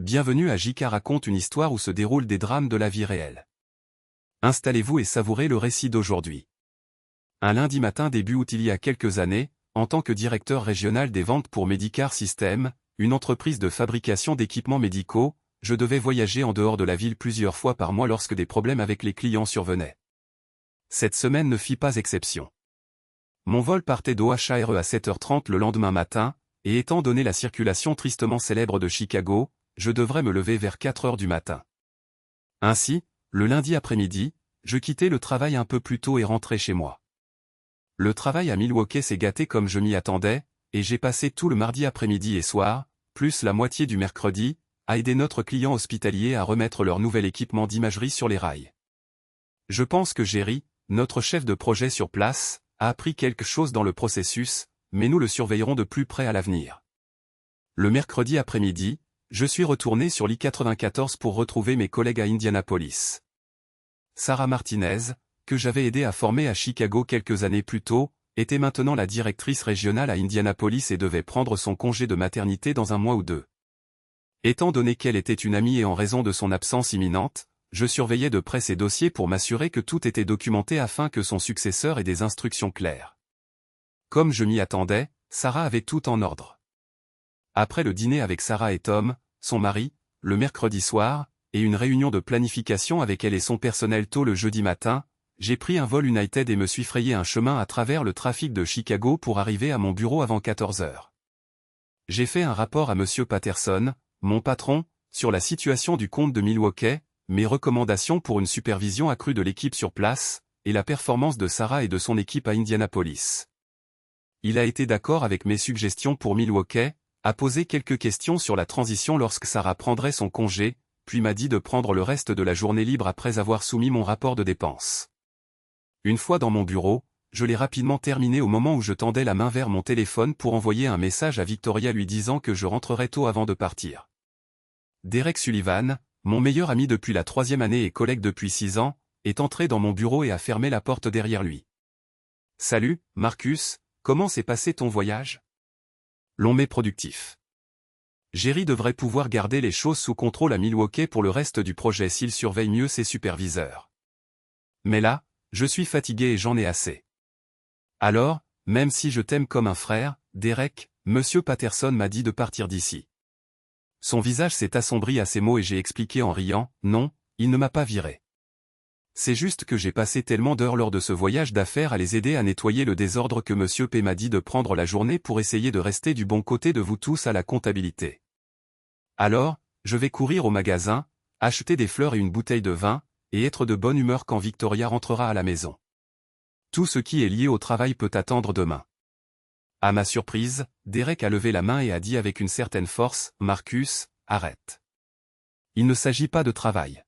Bienvenue à JK raconte une histoire où se déroulent des drames de la vie réelle. Installez-vous et savourez le récit d'aujourd'hui. Un lundi matin début août il y a quelques années, en tant que directeur régional des ventes pour Medicare System, une entreprise de fabrication d'équipements médicaux, je devais voyager en dehors de la ville plusieurs fois par mois lorsque des problèmes avec les clients survenaient. Cette semaine ne fit pas exception. Mon vol partait d'OHRE à 7h30 le lendemain matin, et étant donné la circulation tristement célèbre de Chicago, je devrais me lever vers 4h du matin. Ainsi, le lundi après-midi, je quittais le travail un peu plus tôt et rentrais chez moi. Le travail à Milwaukee s'est gâté comme je m'y attendais, et j'ai passé tout le mardi après-midi et soir, plus la moitié du mercredi, à aider notre client hospitalier à remettre leur nouvel équipement d'imagerie sur les rails. Je pense que Jerry, notre chef de projet sur place, a appris quelque chose dans le processus, mais nous le surveillerons de plus près à l'avenir. Le mercredi après-midi, je suis retourné sur l'I-94 pour retrouver mes collègues à Indianapolis. Sarah Martinez, que j'avais aidé à former à Chicago quelques années plus tôt, était maintenant la directrice régionale à Indianapolis et devait prendre son congé de maternité dans un mois ou deux. Étant donné qu'elle était une amie et en raison de son absence imminente, je surveillais de près ses dossiers pour m'assurer que tout était documenté afin que son successeur ait des instructions claires. Comme je m'y attendais, Sarah avait tout en ordre. Après le dîner avec Sarah et Tom, son mari, le mercredi soir, et une réunion de planification avec elle et son personnel tôt le jeudi matin, j'ai pris un vol United et me suis frayé un chemin à travers le trafic de Chicago pour arriver à mon bureau avant 14h. J'ai fait un rapport à Monsieur Patterson, mon patron, sur la situation du compte de Milwaukee, mes recommandations pour une supervision accrue de l'équipe sur place, et la performance de Sarah et de son équipe à Indianapolis. Il a été d'accord avec mes suggestions pour Milwaukee, a posé quelques questions sur la transition lorsque Sarah prendrait son congé, puis m'a dit de prendre le reste de la journée libre après avoir soumis mon rapport de dépenses. Une fois dans mon bureau, je l'ai rapidement terminé au moment où je tendais la main vers mon téléphone pour envoyer un message à Victoria lui disant que je rentrerais tôt avant de partir. Derek Sullivan, mon meilleur ami depuis la 3e année et collègue depuis 6 ans, est entré dans mon bureau et a fermé la porte derrière lui. « Salut, Marcus, comment s'est passé ton voyage ? » Long mais productif. Jerry devrait pouvoir garder les choses sous contrôle à Milwaukee pour le reste du projet s'il surveille mieux ses superviseurs. Mais là, je suis fatigué et j'en ai assez. Alors, même si je t'aime comme un frère, Derek, Monsieur Patterson m'a dit de partir d'ici. Son visage s'est assombri à ces mots et j'ai expliqué en riant, non, il ne m'a pas viré. C'est juste que j'ai passé tellement d'heures lors de ce voyage d'affaires à les aider à nettoyer le désordre que Monsieur P m'a dit de prendre la journée pour essayer de rester du bon côté de vous tous à la comptabilité. Alors, je vais courir au magasin, acheter des fleurs et une bouteille de vin, et être de bonne humeur quand Victoria rentrera à la maison. Tout ce qui est lié au travail peut attendre demain. À ma surprise, Derek a levé la main et a dit avec une certaine force, Marcus, arrête. Il ne s'agit pas de travail.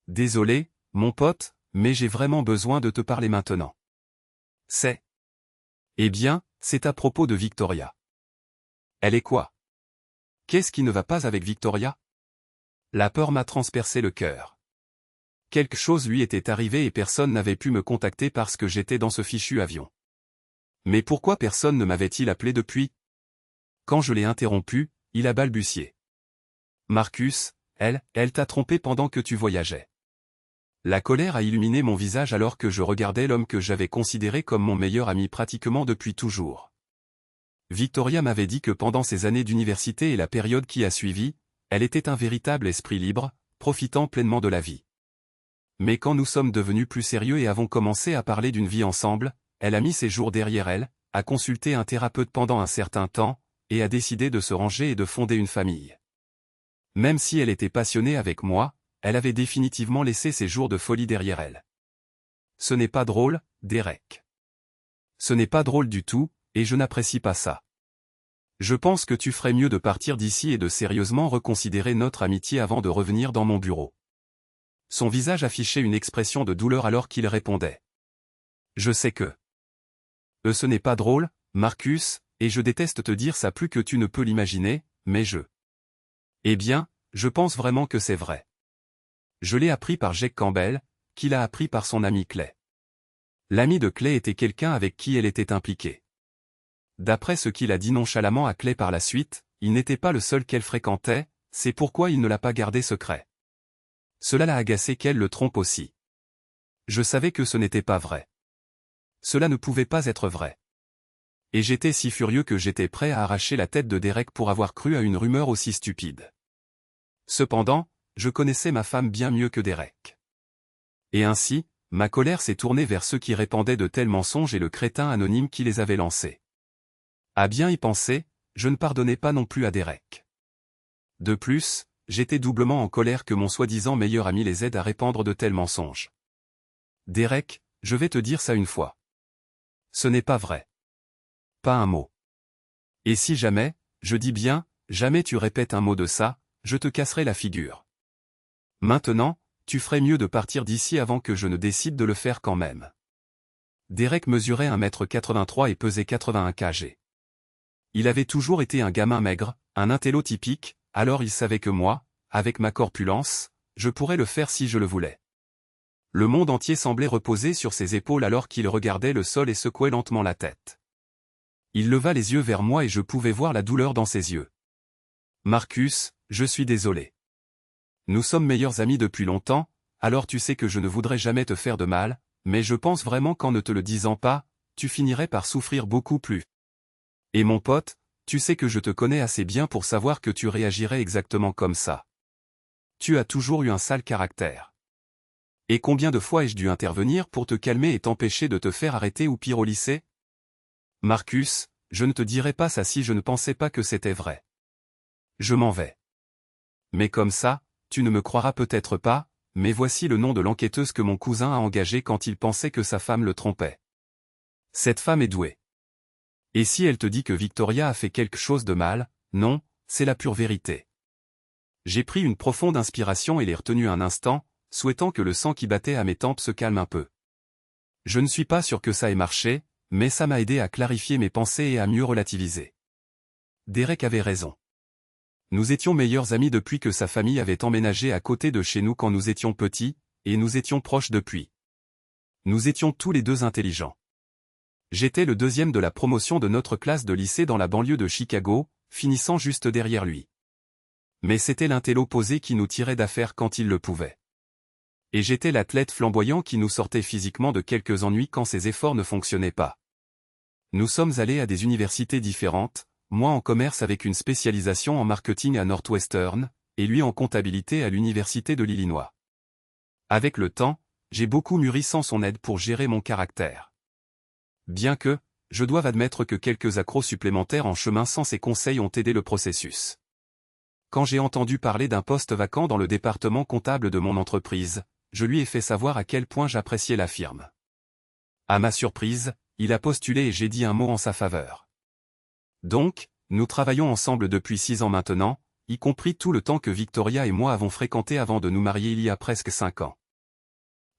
Désolé, mon pote, mais j'ai vraiment besoin de te parler maintenant. C'est. Eh bien, c'est à propos de Victoria. Elle est quoi ? Qu'est-ce qui ne va pas avec Victoria ? La peur m'a transpercé le cœur. Quelque chose lui était arrivé et personne n'avait pu me contacter parce que j'étais dans ce fichu avion. Mais pourquoi personne ne m'avait-il appelé depuis ? Quand je l'ai interrompu, il a balbutié. Marcus, elle t'a trompé pendant que tu voyageais. La colère a illuminé mon visage alors que je regardais l'homme que j'avais considéré comme mon meilleur ami pratiquement depuis toujours. Victoria m'avait dit que pendant ses années d'université et la période qui a suivi, elle était un véritable esprit libre, profitant pleinement de la vie. Mais quand nous sommes devenus plus sérieux et avons commencé à parler d'une vie ensemble, elle a mis ses jours derrière elle, a consulté un thérapeute pendant un certain temps, et a décidé de se ranger et de fonder une famille. Même si elle était passionnée avec moi, elle avait définitivement laissé ses jours de folie derrière elle. Ce n'est pas drôle, Derek. Ce n'est pas drôle du tout, et je n'apprécie pas ça. Je pense que tu ferais mieux de partir d'ici et de sérieusement reconsidérer notre amitié avant de revenir dans mon bureau. Son visage affichait une expression de douleur alors qu'il répondait. Je sais que. Ce n'est pas drôle, Marcus, et je déteste te dire ça plus que tu ne peux l'imaginer, mais je. Eh bien, je pense vraiment que c'est vrai. Je l'ai appris par Jake Campbell, qui l'a appris par son ami Clay. L'ami de Clay était quelqu'un avec qui elle était impliquée. D'après ce qu'il a dit nonchalamment à Clay par la suite, il n'était pas le seul qu'elle fréquentait, c'est pourquoi il ne l'a pas gardé secret. Cela l'a agacé qu'elle le trompe aussi. Je savais que ce n'était pas vrai. Cela ne pouvait pas être vrai. Et j'étais si furieux que j'étais prêt à arracher la tête de Derek pour avoir cru à une rumeur aussi stupide. Cependant, je connaissais ma femme bien mieux que Derek. Et ainsi, ma colère s'est tournée vers ceux qui répandaient de tels mensonges et le crétin anonyme qui les avait lancés. À bien y penser, je ne pardonnais pas non plus à Derek. De plus, j'étais doublement en colère que mon soi-disant meilleur ami les aide à répandre de tels mensonges. Derek, je vais te dire ça une fois. Ce n'est pas vrai. Pas un mot. Et si jamais, je dis bien, jamais tu répètes un mot de ça, je te casserai la figure. Maintenant, tu ferais mieux de partir d'ici avant que je ne décide de le faire quand même. Derek mesurait 1,83 m et pesait 81 kg. Il avait toujours été un gamin maigre, un intello typique, alors il savait que moi, avec ma corpulence, je pourrais le faire si je le voulais. Le monde entier semblait reposer sur ses épaules alors qu'il regardait le sol et secouait lentement la tête. Il leva les yeux vers moi et je pouvais voir la douleur dans ses yeux. Marcus, je suis désolé. Nous sommes meilleurs amis depuis longtemps, alors tu sais que je ne voudrais jamais te faire de mal, mais je pense vraiment qu'en ne te le disant pas, tu finirais par souffrir beaucoup plus. Et mon pote, tu sais que je te connais assez bien pour savoir que tu réagirais exactement comme ça. Tu as toujours eu un sale caractère. Et combien de fois ai-je dû intervenir pour te calmer et t'empêcher de te faire arrêter ou pire au lycée? Marcus, je ne te dirais pas ça si je ne pensais pas que c'était vrai. Je m'en vais. Mais comme ça, tu ne me croiras peut-être pas, mais voici le nom de l'enquêteuse que mon cousin a engagée quand il pensait que sa femme le trompait. Cette femme est douée. Et si elle te dit que Victoria a fait quelque chose de mal, non, c'est la pure vérité. J'ai pris une profonde inspiration et l'ai retenue un instant, souhaitant que le sang qui battait à mes tempes se calme un peu. Je ne suis pas sûr que ça ait marché, mais ça m'a aidé à clarifier mes pensées et à mieux relativiser. Derek avait raison. Nous étions meilleurs amis depuis que sa famille avait emménagé à côté de chez nous quand nous étions petits, et nous étions proches depuis. Nous étions tous les deux intelligents. J'étais le deuxième de la promotion de notre classe de lycée dans la banlieue de Chicago, finissant juste derrière lui. Mais c'était l'intello posé qui nous tirait d'affaire quand il le pouvait. Et j'étais l'athlète flamboyant qui nous sortait physiquement de quelques ennuis quand ses efforts ne fonctionnaient pas. Nous sommes allés à des universités différentes, moi en commerce avec une spécialisation en marketing à Northwestern, et lui en comptabilité à l'université de l'Illinois. Avec le temps, j'ai beaucoup mûri sans son aide pour gérer mon caractère. Bien que, je doive admettre que quelques accros supplémentaires en chemin sans ses conseils ont aidé le processus. Quand j'ai entendu parler d'un poste vacant dans le département comptable de mon entreprise, je lui ai fait savoir à quel point j'appréciais la firme. À ma surprise, il a postulé et j'ai dit un mot en sa faveur. Donc, nous travaillons ensemble depuis 6 ans maintenant, y compris tout le temps que Victoria et moi avons fréquenté avant de nous marier il y a presque 5 ans.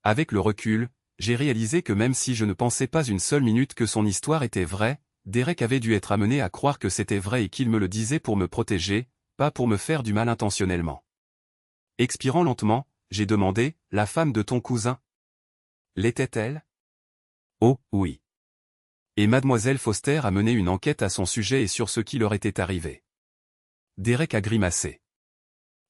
Avec le recul, j'ai réalisé que même si je ne pensais pas une seule minute que son histoire était vraie, Derek avait dû être amené à croire que c'était vrai et qu'il me le disait pour me protéger, pas pour me faire du mal intentionnellement. Expirant lentement, j'ai demandé, « La femme de ton cousin? L'était-elle? » Oh, oui. Et mademoiselle Foster a mené une enquête à son sujet et sur ce qui leur était arrivé. Derek a grimacé.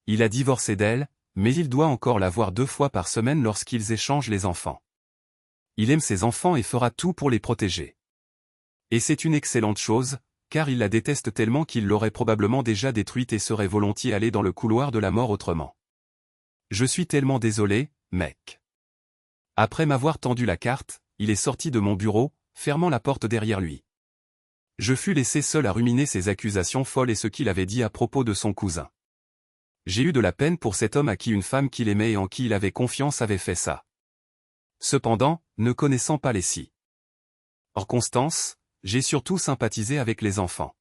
Il a divorcé d'elle, mais il doit encore la voir 2 fois par semaine lorsqu'ils échangent les enfants. Il aime ses enfants et fera tout pour les protéger. Et c'est une excellente chose, car il la déteste tellement qu'il l'aurait probablement déjà détruite et serait volontiers allé dans le couloir de la mort autrement. Je suis tellement désolé, mec. Après m'avoir tendu la carte, il est sorti de mon bureau, fermant la porte derrière lui. Je fus laissé seul à ruminer ses accusations folles et ce qu'il avait dit à propos de son cousin. J'ai eu de la peine pour cet homme à qui une femme qu'il aimait et en qui il avait confiance avait fait ça. Cependant, ne connaissant pas les circonstances, j'ai surtout sympathisé avec les enfants.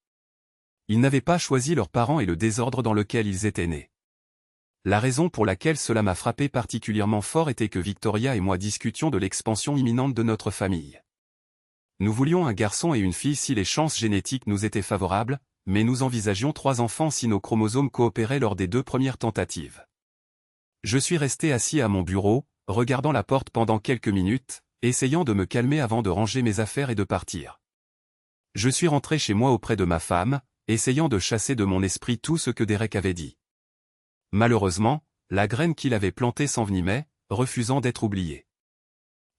Ils n'avaient pas choisi leurs parents et le désordre dans lequel ils étaient nés. La raison pour laquelle cela m'a frappé particulièrement fort était que Victoria et moi discutions de l'expansion imminente de notre famille. Nous voulions un garçon et une fille si les chances génétiques nous étaient favorables, mais nous envisagions 3 enfants si nos chromosomes coopéraient lors des 2 premières tentatives. Je suis resté assis à mon bureau, regardant la porte pendant quelques minutes, essayant de me calmer avant de ranger mes affaires et de partir. Je suis rentré chez moi auprès de ma femme, essayant de chasser de mon esprit tout ce que Derek avait dit. Malheureusement, la graine qu'il avait plantée s'envenimait, refusant d'être oubliée.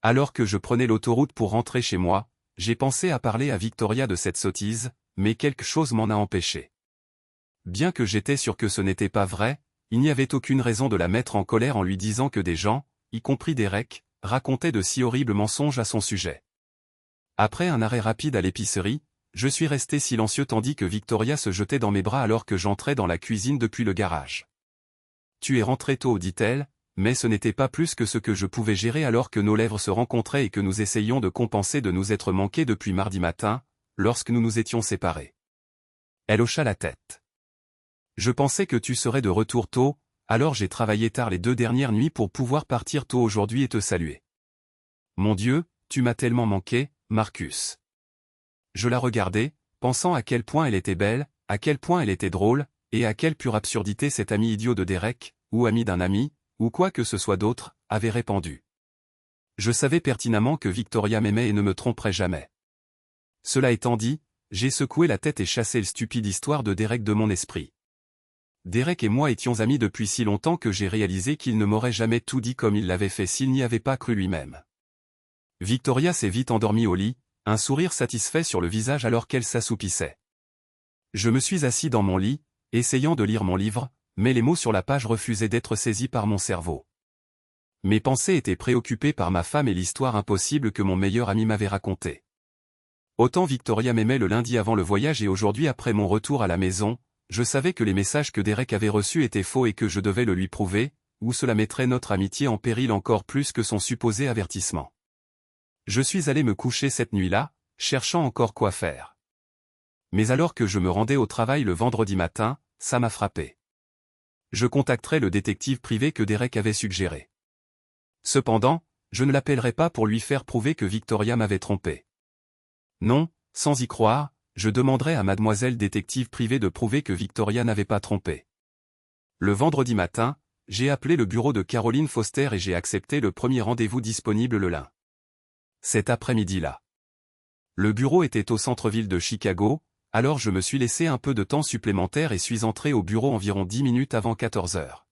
Alors que je prenais l'autoroute pour rentrer chez moi, j'ai pensé à parler à Victoria de cette sottise, mais quelque chose m'en a empêché. Bien que j'étais sûr que ce n'était pas vrai, il n'y avait aucune raison de la mettre en colère en lui disant que des gens, y compris Derek, racontaient de si horribles mensonges à son sujet. Après un arrêt rapide à l'épicerie, je suis resté silencieux tandis que Victoria se jetait dans mes bras alors que j'entrais dans la cuisine depuis le garage. « Tu es rentré tôt » dit-elle, mais ce n'était pas plus que ce que je pouvais gérer alors que nos lèvres se rencontraient et que nous essayions de compenser de nous être manqués depuis mardi matin, lorsque nous nous étions séparés. Elle hocha la tête. « Je pensais que tu serais de retour tôt, alors j'ai travaillé tard les 2 dernières nuits pour pouvoir partir tôt aujourd'hui et te saluer. Mon Dieu, tu m'as tellement manqué, Marcus. » Je la regardais, pensant à quel point elle était belle, à quel point elle était drôle, et à quelle pure absurdité cet ami idiot de Derek, ou ami d'un ami, ou quoi que ce soit d'autre, avait répandu. Je savais pertinemment que Victoria m'aimait et ne me tromperait jamais. Cela étant dit, j'ai secoué la tête et chassé le stupide histoire de Derek de mon esprit. Derek et moi étions amis depuis si longtemps que j'ai réalisé qu'il ne m'aurait jamais tout dit comme il l'avait fait s'il n'y avait pas cru lui-même. Victoria s'est vite endormie au lit, un sourire satisfait sur le visage alors qu'elle s'assoupissait. Je me suis assis dans mon lit, essayant de lire mon livre, mais les mots sur la page refusaient d'être saisis par mon cerveau. Mes pensées étaient préoccupées par ma femme et l'histoire impossible que mon meilleur ami m'avait racontée. Autant Victoria m'aimait le lundi avant le voyage et aujourd'hui après mon retour à la maison, je savais que les messages que Derek avait reçus étaient faux et que je devais le lui prouver, ou cela mettrait notre amitié en péril encore plus que son supposé avertissement. Je suis allé me coucher cette nuit-là, cherchant encore quoi faire. Mais alors que je me rendais au travail le vendredi matin, ça m'a frappé. Je contacterai le détective privé que Derek avait suggéré. Cependant, je ne l'appellerai pas pour lui faire prouver que Victoria m'avait trompé. Non, sans y croire, je demanderai à mademoiselle détective privée de prouver que Victoria n'avait pas trompé. Le vendredi matin, j'ai appelé le bureau de Caroline Foster et j'ai accepté le premier rendez-vous disponible le lundi. Cet après-midi-là. Le bureau était au centre-ville de Chicago, alors je me suis laissé un peu de temps supplémentaire et suis entré au bureau environ 10 minutes avant 14 heures.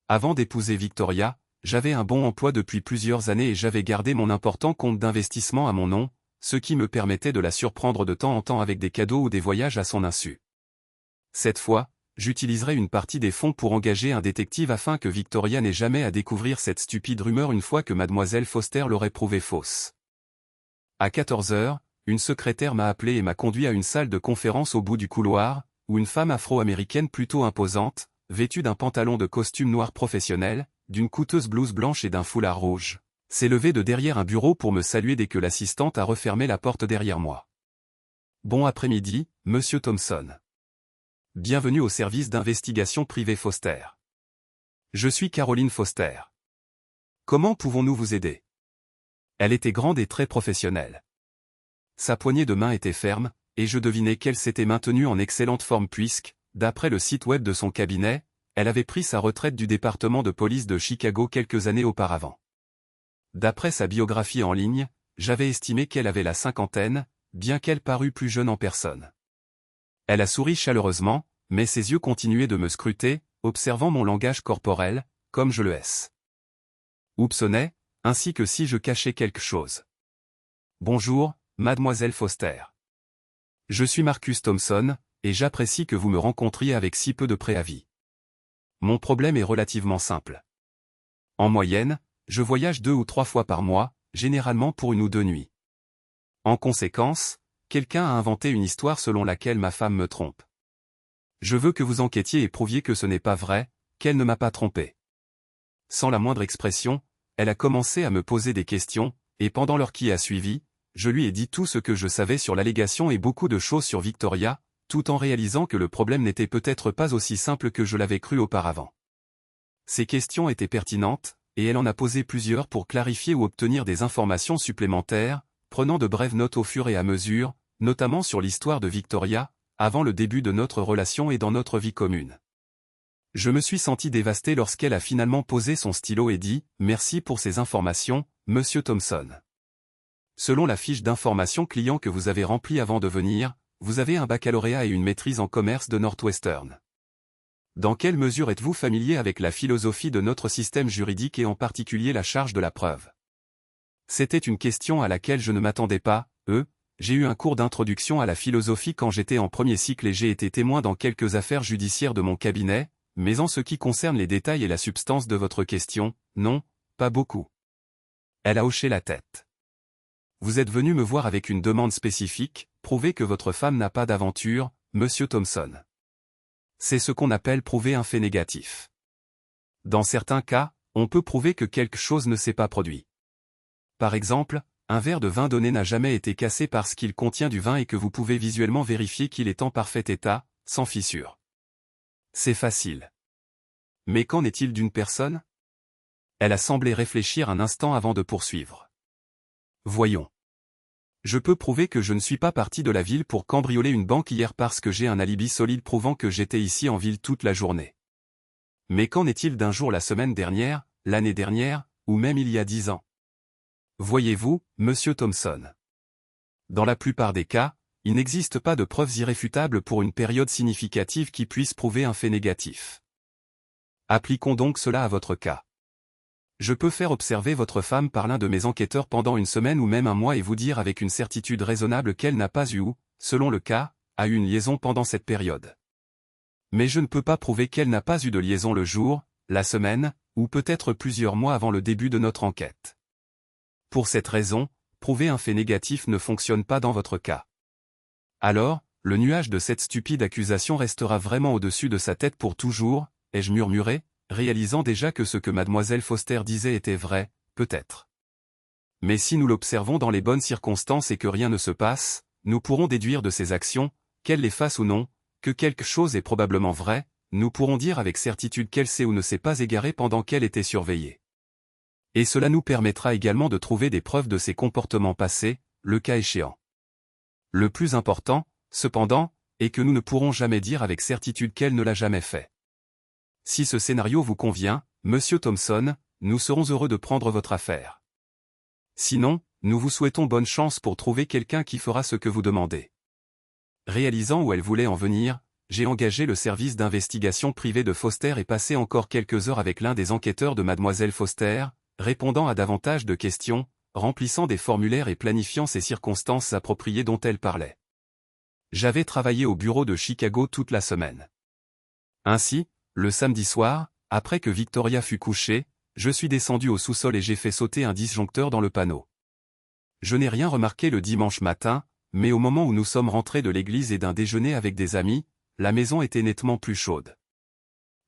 Avant d'épouser Victoria, j'avais un bon emploi depuis plusieurs années et j'avais gardé mon important compte d'investissement à mon nom, ce qui me permettait de la surprendre de temps en temps avec des cadeaux ou des voyages à son insu. Cette fois, j'utiliserai une partie des fonds pour engager un détective afin que Victoria n'ait jamais à découvrir cette stupide rumeur une fois que mademoiselle Foster l'aurait prouvée fausse. À 14 heures, une secrétaire m'a appelé et m'a conduit à une salle de conférence au bout du couloir, où une femme afro-américaine plutôt imposante, vêtue d'un pantalon de costume noir professionnel, d'une coûteuse blouse blanche et d'un foulard rouge, s'est levée de derrière un bureau pour me saluer dès que l'assistante a refermé la porte derrière moi. Bon après-midi, Monsieur Thompson. Bienvenue au service d'investigation privée Foster. Je suis Caroline Foster. Comment pouvons-nous vous aider? Elle était grande et très professionnelle. Sa poignée de main était ferme, et je devinais qu'elle s'était maintenue en excellente forme puisque, d'après le site web de son cabinet, elle avait pris sa retraite du département de police de Chicago quelques années auparavant. D'après sa biographie en ligne, j'avais estimé qu'elle avait la cinquantaine, bien qu'elle parût plus jeune en personne. Elle a souri chaleureusement, mais ses yeux continuaient de me scruter, observant mon langage corporel, comme je le soupçonnais, ainsi que si je cachais quelque chose. Bonjour, mademoiselle Foster. Je suis Marcus Thompson, et j'apprécie que vous me rencontriez avec si peu de préavis. Mon problème est relativement simple. En moyenne, je voyage 2 ou 3 fois par mois, généralement pour 1 ou 2 nuits. En conséquence, quelqu'un a inventé une histoire selon laquelle ma femme me trompe. Je veux que vous enquêtiez et prouviez que ce n'est pas vrai, qu'elle ne m'a pas trompé. Sans la moindre expression, elle a commencé à me poser des questions, et pendant l'heure qui a suivi, je lui ai dit tout ce que je savais sur l'allégation et beaucoup de choses sur Victoria, tout en réalisant que le problème n'était peut-être pas aussi simple que je l'avais cru auparavant. Ces questions étaient pertinentes, et elle en a posé plusieurs pour clarifier ou obtenir des informations supplémentaires, prenant de brèves notes au fur et à mesure, notamment sur l'histoire de Victoria, avant le début de notre relation et dans notre vie commune. Je me suis senti dévasté lorsqu'elle a finalement posé son stylo et dit « Merci pour ces informations, Monsieur Thompson. Selon la fiche d'information client que vous avez remplie avant de venir, vous avez un baccalauréat et une maîtrise en commerce de Northwestern. Dans quelle mesure êtes-vous familier avec la philosophie de notre système juridique et en particulier la charge de la preuve? C'était une question à laquelle je ne m'attendais pas. J'ai eu un cours d'introduction à la philosophie quand j'étais en premier cycle et j'ai été témoin dans quelques affaires judiciaires de mon cabinet, mais en ce qui concerne les détails et la substance de votre question, non, pas beaucoup. Elle a hoché la tête. Vous êtes venu me voir avec une demande spécifique, prouver que votre femme n'a pas d'aventure, Monsieur Thompson. C'est ce qu'on appelle prouver un fait négatif. Dans certains cas, on peut prouver que quelque chose ne s'est pas produit. Par exemple, un verre de vin donné n'a jamais été cassé parce qu'il contient du vin et que vous pouvez visuellement vérifier qu'il est en parfait état, sans fissure. C'est facile. Mais qu'en est-il d'une personne? Elle a semblé réfléchir un instant avant de poursuivre. Voyons. Je peux prouver que je ne suis pas parti de la ville pour cambrioler une banque hier parce que j'ai un alibi solide prouvant que j'étais ici en ville toute la journée. Mais qu'en est-il d'un jour la semaine dernière, l'année dernière, ou même il y a 10 ans? Voyez-vous, Monsieur Thompson. Dans la plupart des cas, il n'existe pas de preuves irréfutables pour une période significative qui puisse prouver un fait négatif. Appliquons donc cela à votre cas. Je peux faire observer votre femme par l'un de mes enquêteurs pendant une semaine ou même un mois et vous dire avec une certitude raisonnable qu'elle n'a pas eu ou, selon le cas, a eu une liaison pendant cette période. Mais je ne peux pas prouver qu'elle n'a pas eu de liaison le jour, la semaine, ou peut-être plusieurs mois avant le début de notre enquête. Pour cette raison, prouver un fait négatif ne fonctionne pas dans votre cas. Alors, le nuage de cette stupide accusation restera vraiment au-dessus de sa tête pour toujours, ai-je murmuré, réalisant déjà que ce que mademoiselle Foster disait était vrai, peut-être. Mais si nous l'observons dans les bonnes circonstances et que rien ne se passe, nous pourrons déduire de ses actions, qu'elle les fasse ou non, que quelque chose est probablement vrai, nous pourrons dire avec certitude qu'elle s'est ou ne s'est pas égarée pendant qu'elle était surveillée. Et cela nous permettra également de trouver des preuves de ses comportements passés, le cas échéant. Le plus important, cependant, est que nous ne pourrons jamais dire avec certitude qu'elle ne l'a jamais fait. Si ce scénario vous convient, Monsieur Thompson, nous serons heureux de prendre votre affaire. Sinon, nous vous souhaitons bonne chance pour trouver quelqu'un qui fera ce que vous demandez. Réalisant où elle voulait en venir, j'ai engagé le service d'investigation privé de Foster et passé encore quelques heures avec l'un des enquêteurs de mademoiselle Foster, répondant à davantage de questions, remplissant des formulaires et planifiant ces circonstances appropriées dont elle parlait. J'avais travaillé au bureau de Chicago toute la semaine. Ainsi, le samedi soir, après que Victoria fut couchée, je suis descendu au sous-sol et j'ai fait sauter un disjoncteur dans le panneau. Je n'ai rien remarqué le dimanche matin, mais au moment où nous sommes rentrés de l'église et d'un déjeuner avec des amis, la maison était nettement plus chaude.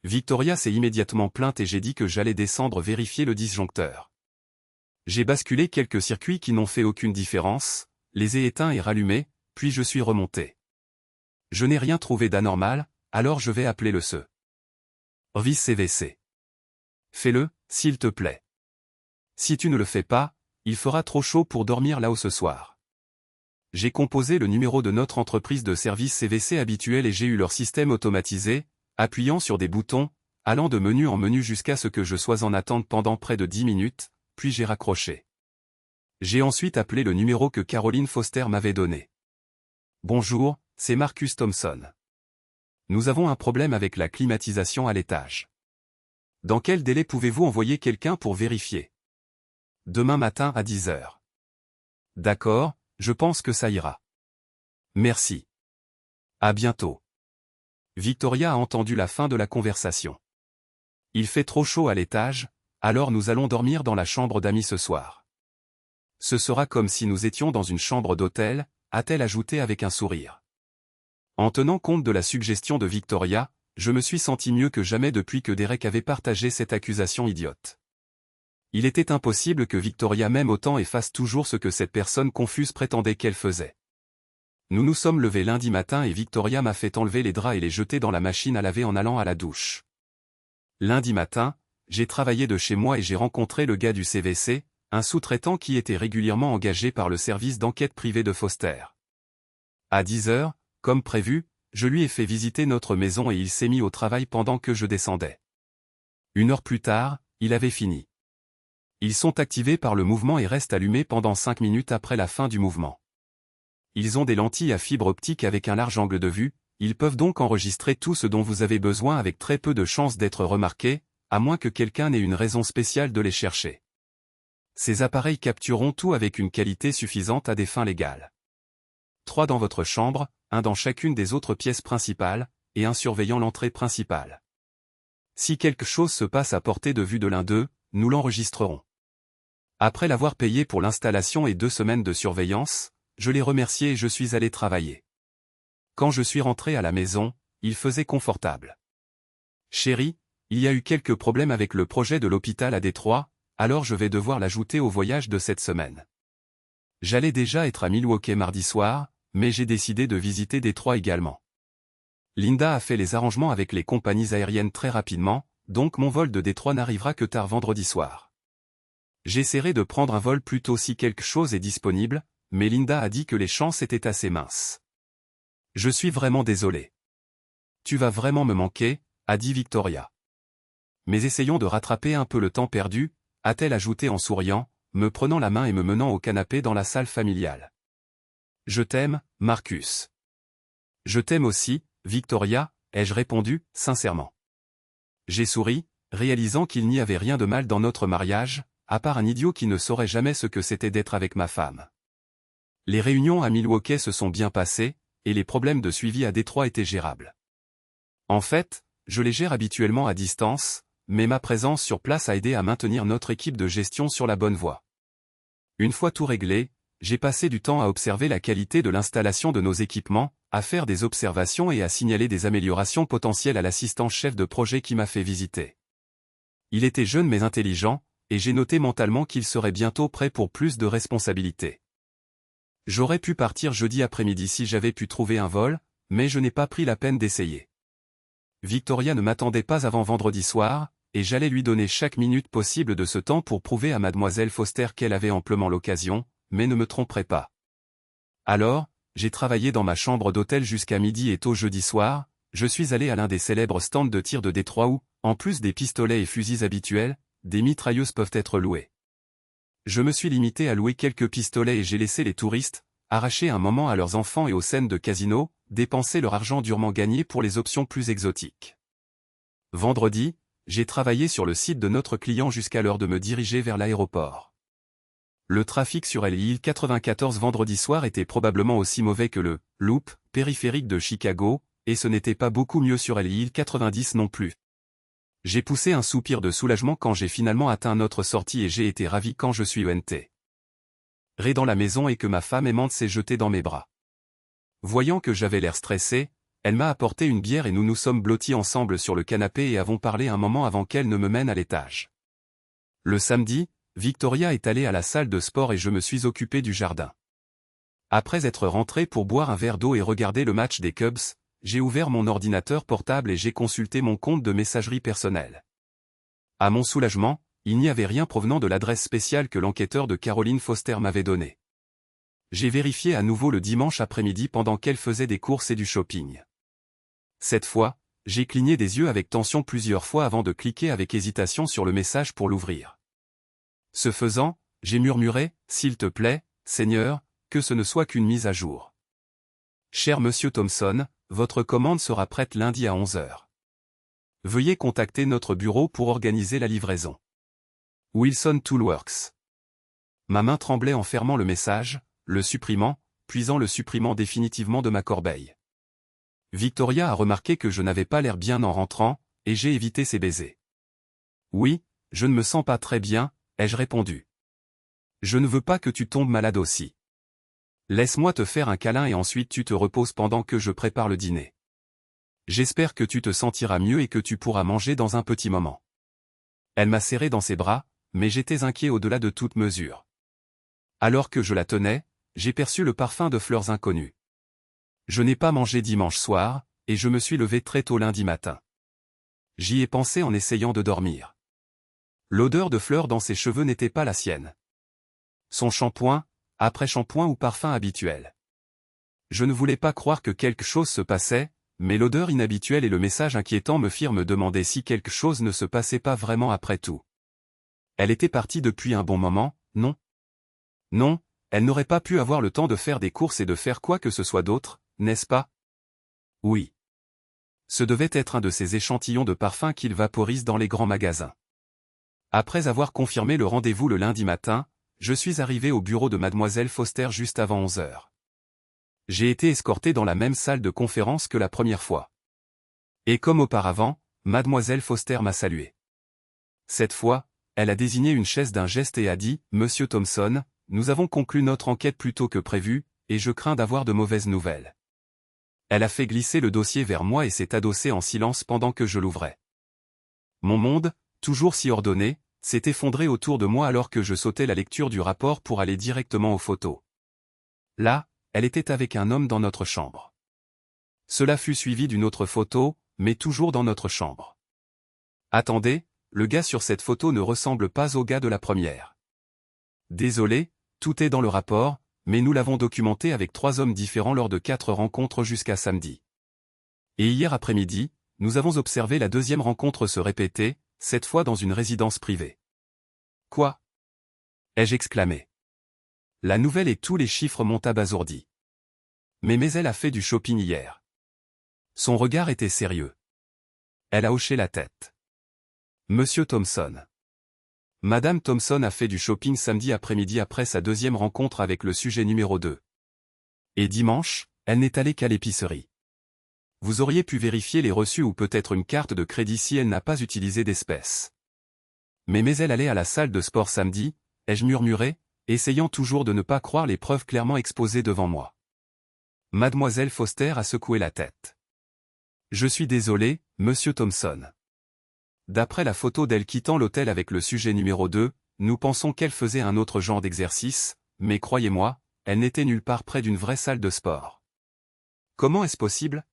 Victoria s'est immédiatement plainte et j'ai dit que j'allais descendre vérifier le disjoncteur. J'ai basculé quelques circuits qui n'ont fait aucune différence, les ai éteints et rallumés, puis je suis remonté. Je n'ai rien trouvé d'anormal, alors je vais appeler le service CVC. Fais-le, s'il te plaît. Si tu ne le fais pas, il fera trop chaud pour dormir là-haut ce soir. J'ai composé le numéro de notre entreprise de service CVC habituel et j'ai eu leur système automatisé, appuyant sur des boutons, allant de menu en menu jusqu'à ce que je sois en attente pendant près de 10 minutes, puis j'ai raccroché. J'ai ensuite appelé le numéro que Caroline Foster m'avait donné. Bonjour, c'est Marcus Thompson. Nous avons un problème avec la climatisation à l'étage. Dans quel délai pouvez-vous envoyer quelqu'un pour vérifier? Demain matin à 10 heures. D'accord, je pense que ça ira. Merci. À bientôt. Victoria a entendu la fin de la conversation. Il fait trop chaud à l'étage, alors nous allons dormir dans la chambre d'amis ce soir. Ce sera comme si nous étions dans une chambre d'hôtel, a-t-elle ajouté avec un sourire. En tenant compte de la suggestion de Victoria, je me suis senti mieux que jamais depuis que Derek avait partagé cette accusation idiote. Il était impossible que Victoria m'aime autant et fasse toujours ce que cette personne confuse prétendait qu'elle faisait. Nous nous sommes levés lundi matin et Victoria m'a fait enlever les draps et les jeter dans la machine à laver en allant à la douche. Lundi matin, j'ai travaillé de chez moi et j'ai rencontré le gars du CVC, un sous-traitant qui était régulièrement engagé par le service d'enquête privé de Foster. À 10 heures, comme prévu, je lui ai fait visiter notre maison et il s'est mis au travail pendant que je descendais. 1 heure plus tard, il avait fini. Ils sont activés par le mouvement et restent allumés pendant 5 minutes après la fin du mouvement. Ils ont des lentilles à fibre optique avec un large angle de vue, Ils peuvent donc enregistrer tout ce dont vous avez besoin avec très peu de chances d'être remarqués, à moins que quelqu'un ait une raison spéciale de les chercher. Ces appareils captureront tout avec une qualité suffisante à des fins légales. 3 dans votre chambre, 1 dans chacune des autres pièces principales, et 1 surveillant l'entrée principale. Si quelque chose se passe à portée de vue de l'un d'eux, nous l'enregistrerons. Après l'avoir payé pour l'installation et 2 semaines de surveillance, je l'ai remercié et je suis allé travailler. Quand je suis rentré à la maison, il faisait confortable. Chérie, il y a eu quelques problèmes avec le projet de l'hôpital à Détroit, alors je vais devoir l'ajouter au voyage de cette semaine. J'allais déjà être à Milwaukee mardi soir, mais j'ai décidé de visiter Détroit également. Linda a fait les arrangements avec les compagnies aériennes très rapidement, donc mon vol de Détroit n'arrivera que tard vendredi soir. J'essaierai de prendre un vol plus tôt si quelque chose est disponible, mais Linda a dit que les chances étaient assez minces. Je suis vraiment désolé. Tu vas vraiment me manquer, a dit Victoria. Mais essayons de rattraper un peu le temps perdu, a-t-elle ajouté en souriant, me prenant la main et me menant au canapé dans la salle familiale. Je t'aime, Marcus. Je t'aime aussi, Victoria, ai-je répondu, sincèrement. J'ai souri, réalisant qu'il n'y avait rien de mal dans notre mariage, à part un idiot qui ne saurait jamais ce que c'était d'être avec ma femme. Les réunions à Milwaukee se sont bien passées, et les problèmes de suivi à Détroit étaient gérables. En fait, je les gère habituellement à distance, mais ma présence sur place a aidé à maintenir notre équipe de gestion sur la bonne voie. Une fois tout réglé, j'ai passé du temps à observer la qualité de l'installation de nos équipements, à faire des observations et à signaler des améliorations potentielles à l'assistant chef de projet qui m'a fait visiter. Il était jeune mais intelligent, et j'ai noté mentalement qu'il serait bientôt prêt pour plus de responsabilités. J'aurais pu partir jeudi après-midi si j'avais pu trouver un vol, mais je n'ai pas pris la peine d'essayer. Victoria ne m'attendait pas avant vendredi soir, et j'allais lui donner chaque minute possible de ce temps pour prouver à mademoiselle Foster qu'elle avait amplement l'occasion, mais ne me tromperai pas. Alors, j'ai travaillé dans ma chambre d'hôtel jusqu'à midi et tôt jeudi soir, je suis allé à l'un des célèbres stands de tir de Détroit où, en plus des pistolets et fusils habituels, des mitrailleuses peuvent être louées. Je me suis limité à louer quelques pistolets et j'ai laissé les touristes, arracher un moment à leurs enfants et aux scènes de casino, dépenser leur argent durement gagné pour les options plus exotiques. Vendredi, j'ai travaillé sur le site de notre client jusqu'à l'heure de me diriger vers l'aéroport. Le trafic sur l'île 94 vendredi soir était probablement aussi mauvais que le « loop » périphérique de Chicago, et ce n'était pas beaucoup mieux sur l'île 90 non plus. J'ai poussé un soupir de soulagement quand j'ai finalement atteint notre sortie et j'ai été ravi quand je suis rentré dans la maison et que ma femme aimante s'est jetée dans mes bras. Voyant que j'avais l'air stressé, elle m'a apporté une bière et nous nous sommes blottis ensemble sur le canapé et avons parlé un moment avant qu'elle ne me mène à l'étage. Le samedi, Victoria est allée à la salle de sport et je me suis occupé du jardin. Après être rentré pour boire un verre d'eau et regarder le match des Cubs, j'ai ouvert mon ordinateur portable et j'ai consulté mon compte de messagerie personnelle. À mon soulagement, il n'y avait rien provenant de l'adresse spéciale que l'enquêteur de Caroline Foster m'avait donnée. J'ai vérifié à nouveau le dimanche après-midi pendant qu'elle faisait des courses et du shopping. Cette fois, j'ai cligné des yeux avec tension plusieurs fois avant de cliquer avec hésitation sur le message pour l'ouvrir. Ce faisant, j'ai murmuré, « S'il te plaît, Seigneur, que ce ne soit qu'une mise à jour. Cher Monsieur Thompson, votre commande sera prête lundi à 11 h. Veuillez contacter notre bureau pour organiser la livraison. Wilson Toolworks. » Ma main tremblait en fermant le message, le supprimant, puis en le supprimant définitivement de ma corbeille. Victoria a remarqué que je n'avais pas l'air bien en rentrant, et j'ai évité ses baisers. « Oui, je ne me sens pas très bien, » ai-je répondu. « Je ne veux pas que tu tombes malade aussi. Laisse-moi te faire un câlin et ensuite tu te reposes pendant que je prépare le dîner. J'espère que tu te sentiras mieux et que tu pourras manger dans un petit moment. » Elle m'a serré dans ses bras, mais j'étais inquiet au-delà de toute mesure. Alors que je la tenais, j'ai perçu le parfum de fleurs inconnues. Je n'ai pas mangé dimanche soir, et je me suis levé très tôt lundi matin. J'y ai pensé en essayant de dormir. L'odeur de fleurs dans ses cheveux n'était pas la sienne. Son shampoing, après-shampoing ou parfum habituel. Je ne voulais pas croire que quelque chose se passait, mais l'odeur inhabituelle et le message inquiétant me firent me demander si quelque chose ne se passait pas vraiment après tout. Elle était partie depuis un bon moment, non? Non, elle n'aurait pas pu avoir le temps de faire des courses et de faire quoi que ce soit d'autre, n'est-ce pas? Oui. Ce devait être un de ces échantillons de parfum qu'il vaporise dans les grands magasins. Après avoir confirmé le rendez-vous le lundi matin, je suis arrivé au bureau de Mademoiselle Foster juste avant 11 heures. J'ai été escorté dans la même salle de conférence que la première fois. Et comme auparavant, Mademoiselle Foster m'a salué. Cette fois, elle a désigné une chaise d'un geste et a dit « Monsieur Thompson, nous avons conclu notre enquête plus tôt que prévu, et je crains d'avoir de mauvaises nouvelles. » Elle a fait glisser le dossier vers moi et s'est adossée en silence pendant que je l'ouvrais. Mon monde, toujours si ordonné, s'est effondré autour de moi alors que je sautais la lecture du rapport pour aller directement aux photos. Là, elle était avec un homme dans notre chambre. Cela fut suivi d'une autre photo, mais toujours dans notre chambre. Attendez, le gars sur cette photo ne ressemble pas au gars de la première. Désolé, tout est dans le rapport, mais nous l'avons documenté avec 3 hommes différents lors de 4 rencontres jusqu'à samedi. Et hier après-midi, nous avons observé la deuxième rencontre se répéter, cette fois dans une résidence privée. Quoi? Ai-je exclamé. La nouvelle et tous les chiffres m'ont abasourdi. Mais elle a fait du shopping hier. Son regard était sérieux. Elle a hoché la tête. Monsieur Thompson. Madame Thompson a fait du shopping samedi après-midi après sa deuxième rencontre avec le sujet numéro 2. Et dimanche, elle n'est allée qu'à l'épicerie. Vous auriez pu vérifier les reçus ou peut-être une carte de crédit si elle n'a pas utilisé d'espèces. Mais elle allait à la salle de sport samedi, ai-je murmuré, essayant toujours de ne pas croire les preuves clairement exposées devant moi. Mademoiselle Foster a secoué la tête. Je suis désolé, Monsieur Thompson. D'après la photo d'elle quittant l'hôtel avec le sujet numéro 2, nous pensons qu'elle faisait un autre genre d'exercice, mais croyez-moi, elle n'était nulle part près d'une vraie salle de sport. Comment est-ce possible?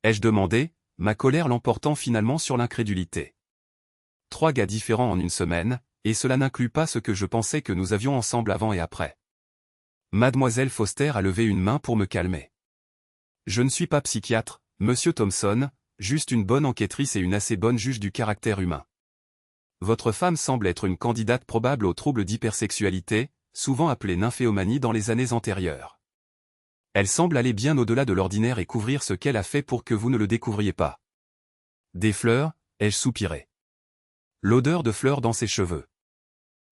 Ai-je demandé, ma colère l'emportant finalement sur l'incrédulité. 3 gars différents en une semaine, et cela n'inclut pas ce que je pensais que nous avions ensemble avant et après. Mademoiselle Foster a levé une main pour me calmer. Je ne suis pas psychiatre, Monsieur Thompson, juste une bonne enquêtrice et une assez bonne juge du caractère humain. Votre femme semble être une candidate probable aux troubles d'hypersexualité, souvent appelée nymphéomanie dans les années antérieures. Elle semble aller bien au-delà de l'ordinaire et couvrir ce qu'elle a fait pour que vous ne le découvriez pas. Des fleurs, ai-je soupiré. L'odeur de fleurs dans ses cheveux.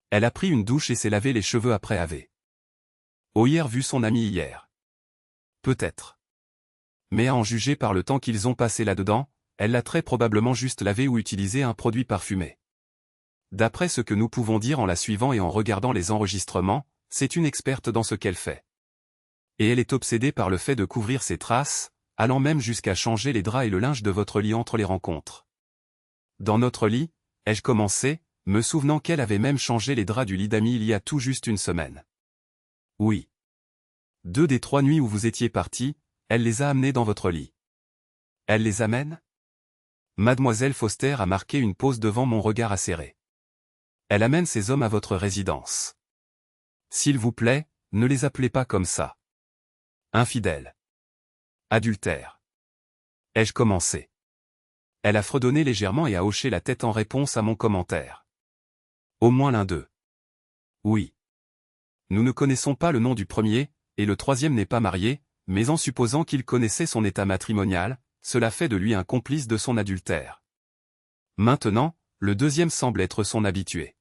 Elle a pris une douche et s'est lavé les cheveux après avoir. Hier vu son ami hier. Peut-être. Mais à en juger par le temps qu'ils ont passé là-dedans, elle l'a très probablement juste lavé ou utilisé un produit parfumé. D'après ce que nous pouvons dire en la suivant et en regardant les enregistrements, c'est une experte dans ce qu'elle fait. Et elle est obsédée par le fait de couvrir ses traces, allant même jusqu'à changer les draps et le linge de votre lit entre les rencontres. Dans notre lit, ai-je commencé, me souvenant qu'elle avait même changé les draps du lit d'amis il y a tout juste une semaine. Oui. 2 des 3 nuits où vous étiez partis, elle les a amenés dans votre lit. Elle les amène? Mademoiselle Foster a marqué une pause devant mon regard acéré. Elle amène ces hommes à votre résidence. S'il vous plaît, ne les appelez pas comme ça. Infidèle. Adultère. Ai-je commencé? Elle a fredonné légèrement et a hoché la tête en réponse à mon commentaire. Au moins l'un d'eux. Oui. Nous ne connaissons pas le nom du premier, et le troisième n'est pas marié, mais en supposant qu'il connaissait son état matrimonial, cela fait de lui un complice de son adultère. Maintenant, le deuxième semble être son habitué.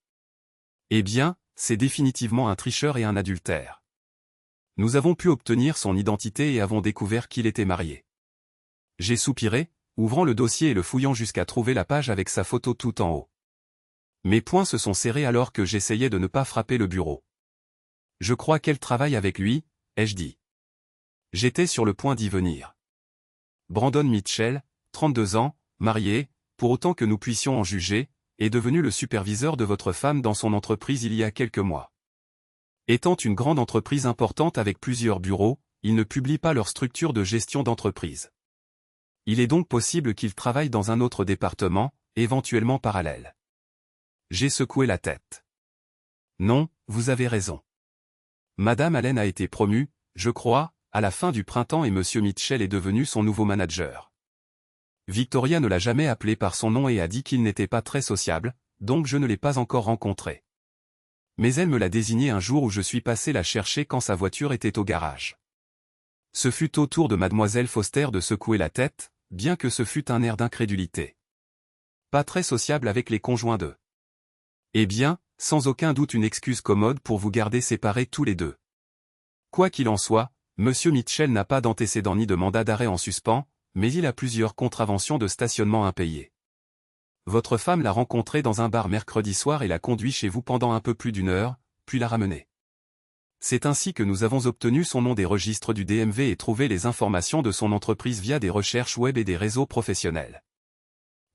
Eh bien, c'est définitivement un tricheur et un adultère. Nous avons pu obtenir son identité et avons découvert qu'il était marié. J'ai soupiré, ouvrant le dossier et le fouillant jusqu'à trouver la page avec sa photo tout en haut. Mes poings se sont serrés alors que j'essayais de ne pas frapper le bureau. Je crois qu'elle travaille avec lui, ai-je dit. J'étais sur le point d'y venir. Brandon Mitchell, 32 ans, marié, pour autant que nous puissions en juger, est devenu le superviseur de votre femme dans son entreprise il y a quelques mois. Étant une grande entreprise importante avec plusieurs bureaux, ils ne publient pas leur structure de gestion d'entreprise. Il est donc possible qu'ils travaillent dans un autre département, éventuellement parallèle. J'ai secoué la tête. Non, vous avez raison. Madame Allen a été promue, je crois, à la fin du printemps et Monsieur Mitchell est devenu son nouveau manager. Victoria ne l'a jamais appelé par son nom et a dit qu'il n'était pas très sociable, donc je ne l'ai pas encore rencontré. Mais elle me l'a désigné un jour où je suis passé la chercher quand sa voiture était au garage. Ce fut au tour de mademoiselle Foster de secouer la tête, bien que ce fût un air d'incrédulité. Pas très sociable avec les conjoints d'eux. Eh bien, sans aucun doute une excuse commode pour vous garder séparés tous les deux. Quoi qu'il en soit, Monsieur Mitchell n'a pas d'antécédent ni de mandat d'arrêt en suspens, mais il a plusieurs contraventions de stationnement impayées. Votre femme l'a rencontré dans un bar mercredi soir et l'a conduit chez vous pendant un peu plus d'une heure, puis l'a ramené. C'est ainsi que nous avons obtenu son nom des registres du DMV et trouvé les informations de son entreprise via des recherches web et des réseaux professionnels.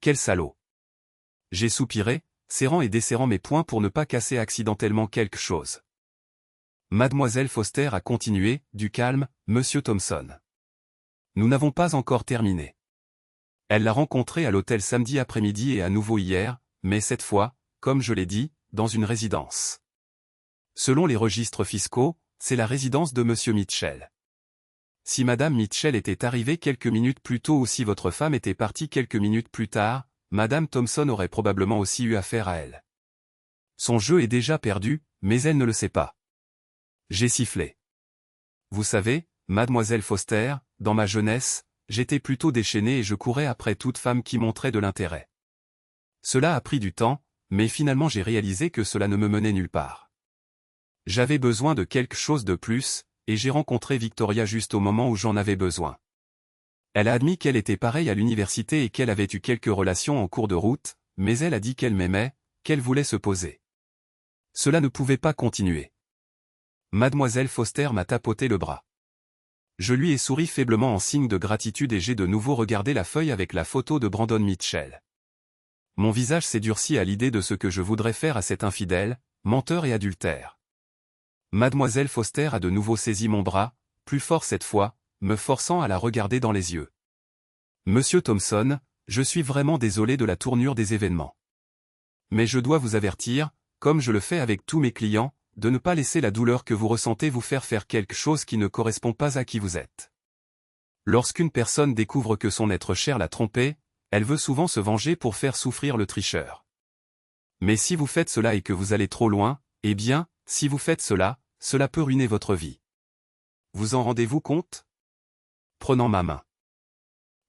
Quel salaud! J'ai soupiré, serrant et desserrant mes poings pour ne pas casser accidentellement quelque chose. Mademoiselle Foster a continué, du calme, Monsieur Thompson. Nous n'avons pas encore terminé. Elle l'a rencontré à l'hôtel samedi après-midi et à nouveau hier, mais cette fois, comme je l'ai dit, dans une résidence. Selon les registres fiscaux, c'est la résidence de Monsieur Mitchell. Si Madame Mitchell était arrivée quelques minutes plus tôt ou si votre femme était partie quelques minutes plus tard, Madame Thompson aurait probablement aussi eu affaire à elle. Son jeu est déjà perdu, mais elle ne le sait pas. J'ai sifflé. Vous savez, Mademoiselle Foster, dans ma jeunesse, j'étais plutôt déchaîné et je courais après toute femme qui montrait de l'intérêt. Cela a pris du temps, mais finalement j'ai réalisé que cela ne me menait nulle part. J'avais besoin de quelque chose de plus, et j'ai rencontré Victoria juste au moment où j'en avais besoin. Elle a admis qu'elle était pareille à l'université et qu'elle avait eu quelques relations en cours de route, mais elle a dit qu'elle m'aimait, qu'elle voulait se poser. Cela ne pouvait pas continuer. Mademoiselle Foster m'a tapoté le bras. Je lui ai souri faiblement en signe de gratitude et j'ai de nouveau regardé la feuille avec la photo de Brandon Mitchell. Mon visage s'est durci à l'idée de ce que je voudrais faire à cet infidèle, menteur et adultère. Mademoiselle Foster a de nouveau saisi mon bras, plus fort cette fois, me forçant à la regarder dans les yeux. Monsieur Thompson, je suis vraiment désolé de la tournure des événements. Mais je dois vous avertir, comme je le fais avec tous mes clients, de ne pas laisser la douleur que vous ressentez vous faire faire quelque chose qui ne correspond pas à qui vous êtes. Lorsqu'une personne découvre que son être cher l'a trompé, elle veut souvent se venger pour faire souffrir le tricheur. Mais si vous faites cela et que vous allez trop loin, eh bien, si vous faites cela, cela peut ruiner votre vie. Vous en rendez-vous compte? Prenant ma main.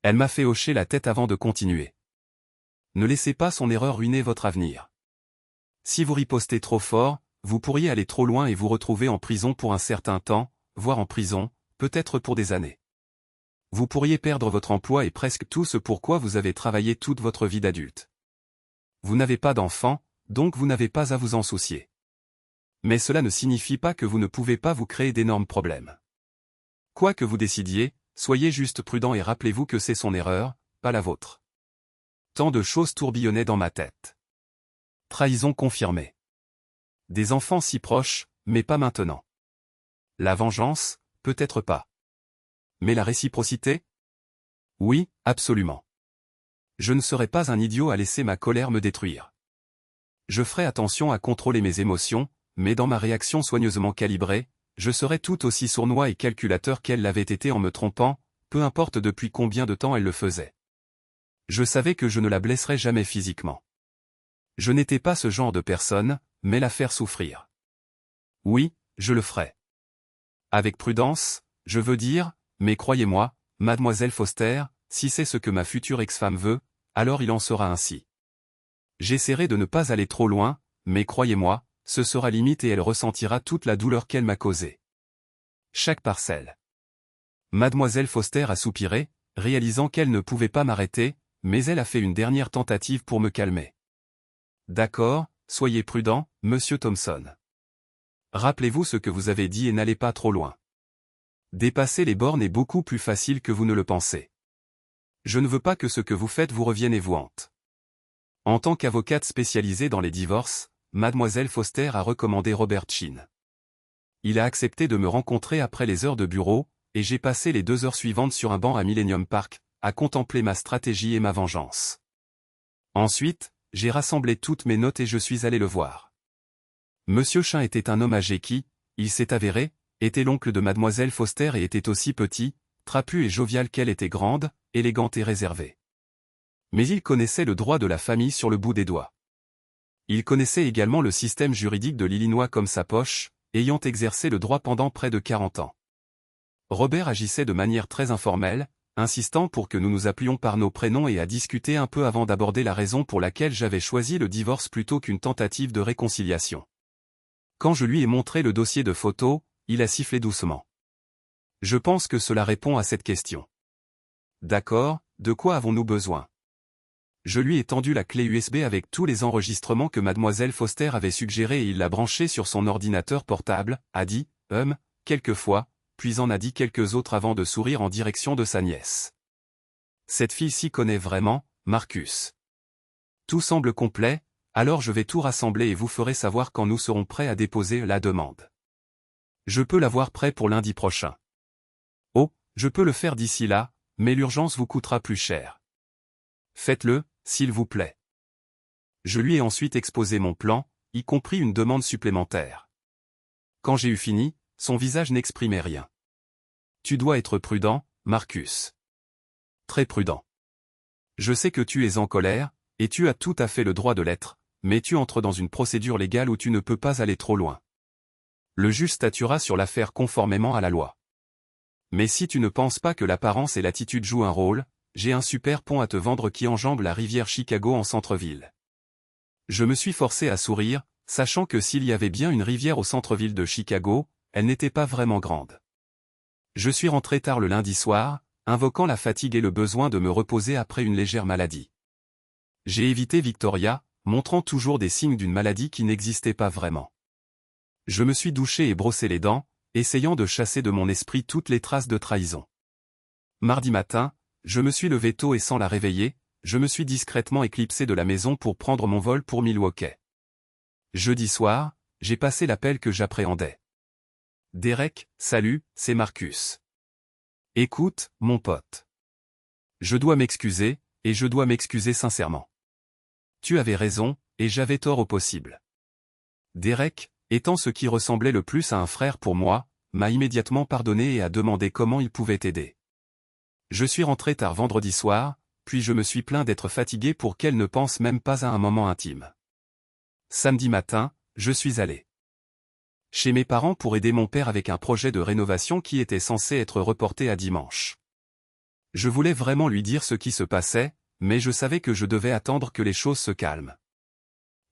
Elle m'a fait hocher la tête avant de continuer. Ne laissez pas son erreur ruiner votre avenir. Si vous ripostez trop fort, vous pourriez aller trop loin et vous retrouver en prison pour un certain temps, voire en prison, peut-être pour des années. Vous pourriez perdre votre emploi et presque tout ce pour quoi vous avez travaillé toute votre vie d'adulte. Vous n'avez pas d'enfant, donc vous n'avez pas à vous en soucier. Mais cela ne signifie pas que vous ne pouvez pas vous créer d'énormes problèmes. Quoi que vous décidiez, soyez juste prudent et rappelez-vous que c'est son erreur, pas la vôtre. Tant de choses tourbillonnaient dans ma tête. Trahison confirmée. Des enfants si proches, mais pas maintenant. La vengeance, peut-être pas. Mais la réciprocité? Oui, absolument. Je ne serai pas un idiot à laisser ma colère me détruire. Je ferai attention à contrôler mes émotions, mais dans ma réaction soigneusement calibrée, je serai tout aussi sournois et calculateur qu'elle l'avait été en me trompant, peu importe depuis combien de temps elle le faisait. Je savais que je ne la blesserais jamais physiquement. Je n'étais pas ce genre de personne, mais la faire souffrir. Oui, je le ferai. Avec prudence, je veux dire, mais croyez-moi, Mademoiselle Foster, si c'est ce que ma future ex-femme veut, alors il en sera ainsi. J'essaierai de ne pas aller trop loin, mais croyez-moi, ce sera limite et elle ressentira toute la douleur qu'elle m'a causée. Chaque parcelle. Mademoiselle Foster a soupiré, réalisant qu'elle ne pouvait pas m'arrêter, mais elle a fait une dernière tentative pour me calmer. D'accord, soyez prudent, Monsieur Thompson. Rappelez-vous ce que vous avez dit et n'allez pas trop loin. Dépasser les bornes est beaucoup plus facile que vous ne le pensez. Je ne veux pas que ce que vous faites vous revienne et vous hante. En tant qu'avocate spécialisée dans les divorces, Mademoiselle Foster a recommandé Robert Chin. Il a accepté de me rencontrer après les heures de bureau, et j'ai passé les 2 heures suivantes sur un banc à Millennium Park, à contempler ma stratégie et ma vengeance. Ensuite, j'ai rassemblé toutes mes notes et je suis allé le voir. Monsieur Chin était un homme âgé qui, il s'est avéré, était l'oncle de Mademoiselle Foster et était aussi petit, trapu et jovial qu'elle était grande, élégante et réservée. Mais il connaissait le droit de la famille sur le bout des doigts. Il connaissait également le système juridique de l'Illinois comme sa poche, ayant exercé le droit pendant près de 40 ans. Robert agissait de manière très informelle, insistant pour que nous nous appelions par nos prénoms et à discuter un peu avant d'aborder la raison pour laquelle j'avais choisi le divorce plutôt qu'une tentative de réconciliation. Quand je lui ai montré le dossier de photos, il a sifflé doucement. Je pense que cela répond à cette question. D'accord, de quoi avons-nous besoin? Je lui ai tendu la clé USB avec tous les enregistrements que mademoiselle Foster avait suggérés et il l'a branché sur son ordinateur portable, a dit, quelquefois, puis en a dit quelques autres avant de sourire en direction de sa nièce. Cette fille s'y connaît vraiment, Marcus. Tout semble complet, alors je vais tout rassembler et vous ferai savoir quand nous serons prêts à déposer la demande. Je peux l'avoir prêt pour lundi prochain. Oh, je peux le faire d'ici là, mais l'urgence vous coûtera plus cher. Faites-le, s'il vous plaît. Je lui ai ensuite exposé mon plan, y compris une demande supplémentaire. Quand j'ai eu fini, son visage n'exprimait rien. Tu dois être prudent, Marcus. Très prudent. Je sais que tu es en colère, et tu as tout à fait le droit de l'être, mais tu entres dans une procédure légale où tu ne peux pas aller trop loin. Le juge statuera sur l'affaire conformément à la loi. Mais si tu ne penses pas que l'apparence et l'attitude jouent un rôle, j'ai un super pont à te vendre qui enjambe la rivière Chicago en centre-ville. Je me suis forcé à sourire, sachant que s'il y avait bien une rivière au centre-ville de Chicago, elle n'était pas vraiment grande. Je suis rentré tard le lundi soir, invoquant la fatigue et le besoin de me reposer après une légère maladie. J'ai évité Victoria, montrant toujours des signes d'une maladie qui n'existait pas vraiment. Je me suis douché et brossé les dents, essayant de chasser de mon esprit toutes les traces de trahison. Mardi matin, je me suis levé tôt et sans la réveiller, je me suis discrètement éclipsé de la maison pour prendre mon vol pour Milwaukee. Jeudi soir, j'ai passé l'appel que j'appréhendais. Derek, salut, c'est Marcus. Écoute, mon pote. Je dois m'excuser, et je dois m'excuser sincèrement. Tu avais raison, et j'avais tort au possible. Derek, étant ce qui ressemblait le plus à un frère pour moi, m'a immédiatement pardonné et a demandé comment il pouvait t'aider. Je suis rentré tard vendredi soir, puis je me suis plaint d'être fatigué pour qu'elle ne pense même pas à un moment intime. Samedi matin, je suis allé chez mes parents pour aider mon père avec un projet de rénovation qui était censé être reporté à dimanche. Je voulais vraiment lui dire ce qui se passait, mais je savais que je devais attendre que les choses se calment.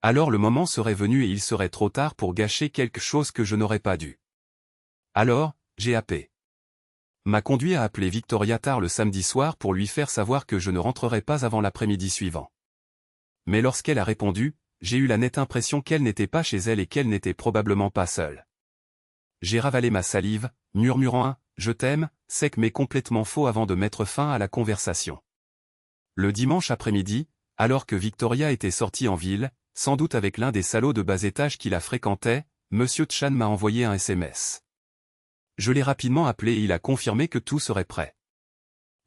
Alors le moment serait venu et il serait trop tard pour gâcher quelque chose que je n'aurais pas dû. Alors, j'ai appelé. M'a conduit à appeler Victoria tard le samedi soir pour lui faire savoir que je ne rentrerais pas avant l'après-midi suivant. Mais lorsqu'elle a répondu, j'ai eu la nette impression qu'elle n'était pas chez elle et qu'elle n'était probablement pas seule. J'ai ravalé ma salive, murmurant un « je t'aime » sec mais complètement faux avant de mettre fin à la conversation. Le dimanche après-midi, alors que Victoria était sortie en ville, sans doute avec l'un des salauds de bas étage qui la fréquentaient, Monsieur Chan m'a envoyé un SMS. Je l'ai rapidement appelé et il a confirmé que tout serait prêt.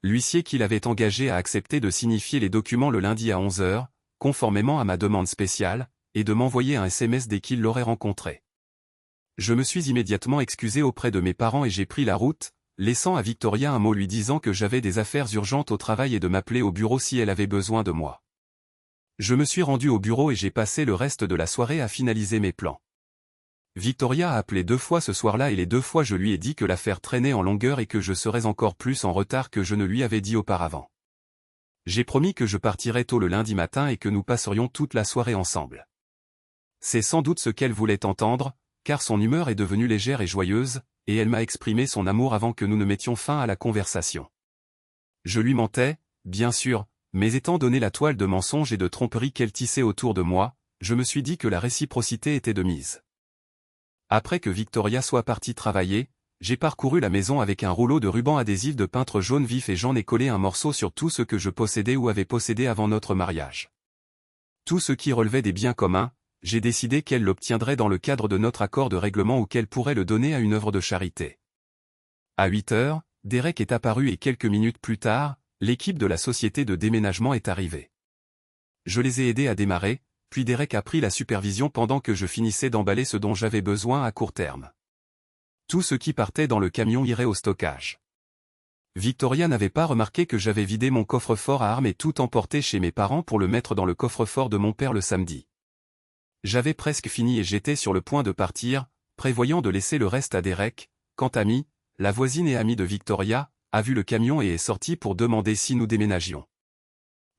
L'huissier qui l'avait engagé a accepté de signifier les documents le lundi à 11 h, conformément à ma demande spéciale, et de m'envoyer un SMS dès qu'il l'aurait rencontré. Je me suis immédiatement excusé auprès de mes parents et j'ai pris la route, laissant à Victoria un mot lui disant que j'avais des affaires urgentes au travail et de m'appeler au bureau si elle avait besoin de moi. Je me suis rendu au bureau et j'ai passé le reste de la soirée à finaliser mes plans. Victoria a appelé 2 fois ce soir-là et les 2 fois je lui ai dit que l'affaire traînait en longueur et que je serais encore plus en retard que je ne lui avais dit auparavant. J'ai promis que je partirais tôt le lundi matin et que nous passerions toute la soirée ensemble. C'est sans doute ce qu'elle voulait entendre, car son humeur est devenue légère et joyeuse, et elle m'a exprimé son amour avant que nous ne mettions fin à la conversation. Je lui mentais, bien sûr, mais étant donné la toile de mensonges et de tromperies qu'elle tissait autour de moi, je me suis dit que la réciprocité était de mise. Après que Victoria soit partie travailler, j'ai parcouru la maison avec un rouleau de ruban adhésif de peintre jaune vif et j'en ai collé un morceau sur tout ce que je possédais ou avais possédé avant notre mariage. Tout ce qui relevait des biens communs, j'ai décidé qu'elle l'obtiendrait dans le cadre de notre accord de règlement ou qu'elle pourrait le donner à une œuvre de charité. À 8 h, Derek est apparu et quelques minutes plus tard, l'équipe de la société de déménagement est arrivée. Je les ai aidés à démarrer, puis Derek a pris la supervision pendant que je finissais d'emballer ce dont j'avais besoin à court terme. Tout ce qui partait dans le camion irait au stockage. Victoria n'avait pas remarqué que j'avais vidé mon coffre-fort à armes et tout emporté chez mes parents pour le mettre dans le coffre-fort de mon père le samedi. J'avais presque fini et j'étais sur le point de partir, prévoyant de laisser le reste à Derek, quand Amy, la voisine et amie de Victoria, a vu le camion et est sortie pour demander si nous déménagions.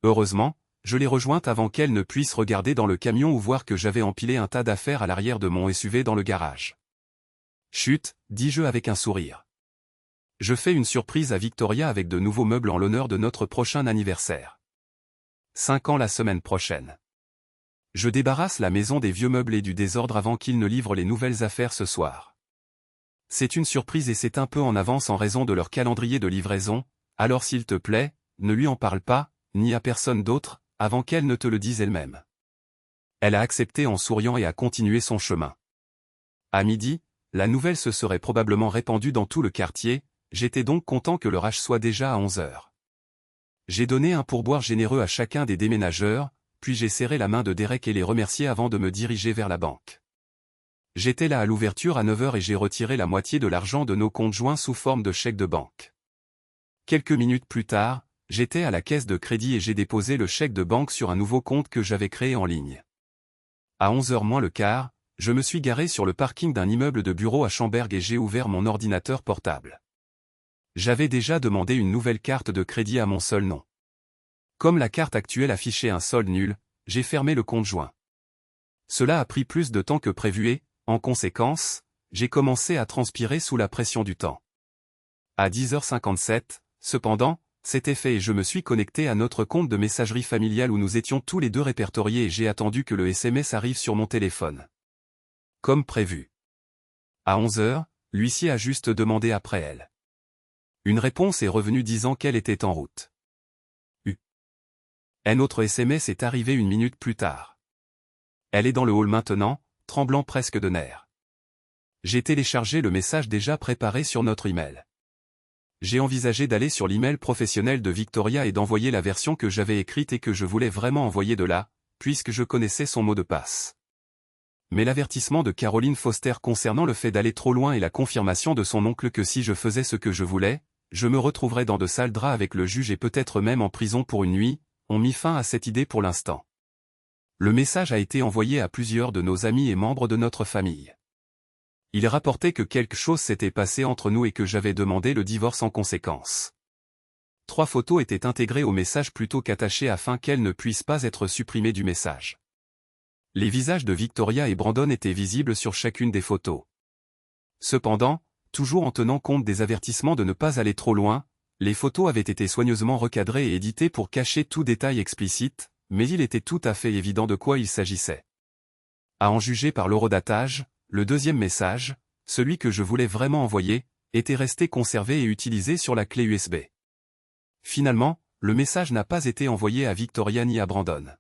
Heureusement, je l'ai rejointe avant qu'elle ne puisse regarder dans le camion ou voir que j'avais empilé un tas d'affaires à l'arrière de mon SUV dans le garage. Chut, dis-je avec un sourire. Je fais une surprise à Victoria avec de nouveaux meubles en l'honneur de notre prochain anniversaire. 5 ans la semaine prochaine. Je débarrasse la maison des vieux meubles et du désordre avant qu'il ne livre les nouvelles affaires ce soir. C'est une surprise et c'est un peu en avance en raison de leur calendrier de livraison, alors s'il te plaît, ne lui en parle pas, ni à personne d'autre, avant qu'elle ne te le dise elle-même. Elle a accepté en souriant et a continué son chemin. À midi, la nouvelle se serait probablement répandue dans tout le quartier, j'étais donc content que le rush soit déjà à 11 heures. J'ai donné un pourboire généreux à chacun des déménageurs, puis j'ai serré la main de Derek et les remercié avant de me diriger vers la banque. J'étais là à l'ouverture à 9 heures et j'ai retiré la moitié de l'argent de nos comptes joints sous forme de chèque de banque. Quelques minutes plus tard, j'étais à la caisse de crédit et j'ai déposé le chèque de banque sur un nouveau compte que j'avais créé en ligne. À 11 heures moins le quart, je me suis garé sur le parking d'un immeuble de bureaux à Chamberg et j'ai ouvert mon ordinateur portable. J'avais déjà demandé une nouvelle carte de crédit à mon seul nom. Comme la carte actuelle affichait un solde nul, j'ai fermé le compte joint. Cela a pris plus de temps que prévu et, en conséquence, j'ai commencé à transpirer sous la pression du temps. À 10h57, cependant, c'était fait et je me suis connecté à notre compte de messagerie familiale où nous étions tous les deux répertoriés et j'ai attendu que le SMS arrive sur mon téléphone. Comme prévu. À 11h, l'huissier a juste demandé après elle. Une réponse est revenue disant qu'elle était en route. Un autre SMS est arrivé une minute plus tard. Elle est dans le hall maintenant, tremblant presque de nerfs. J'ai téléchargé le message déjà préparé sur notre email. J'ai envisagé d'aller sur l'email professionnel de Victoria et d'envoyer la version que j'avais écrite et que je voulais vraiment envoyer de là, puisque je connaissais son mot de passe. Mais l'avertissement de Caroline Foster concernant le fait d'aller trop loin et la confirmation de son oncle que si je faisais ce que je voulais, je me retrouverais dans de sales draps avec le juge et peut-être même en prison pour une nuit, ont mis fin à cette idée pour l'instant. Le message a été envoyé à plusieurs de nos amis et membres de notre famille. Il rapportait que quelque chose s'était passé entre nous et que j'avais demandé le divorce en conséquence. 3 photos étaient intégrées au message plutôt qu'attachées afin qu'elles ne puissent pas être supprimées du message. Les visages de Victoria et Brandon étaient visibles sur chacune des photos. Cependant, toujours en tenant compte des avertissements de ne pas aller trop loin, les photos avaient été soigneusement recadrées et éditées pour cacher tout détail explicite, mais il était tout à fait évident de quoi il s'agissait. À en juger par l'horodatage, le deuxième message, celui que je voulais vraiment envoyer, était resté conservé et utilisé sur la clé USB. Finalement, le message n'a pas été envoyé à Victoria ni à Brandon.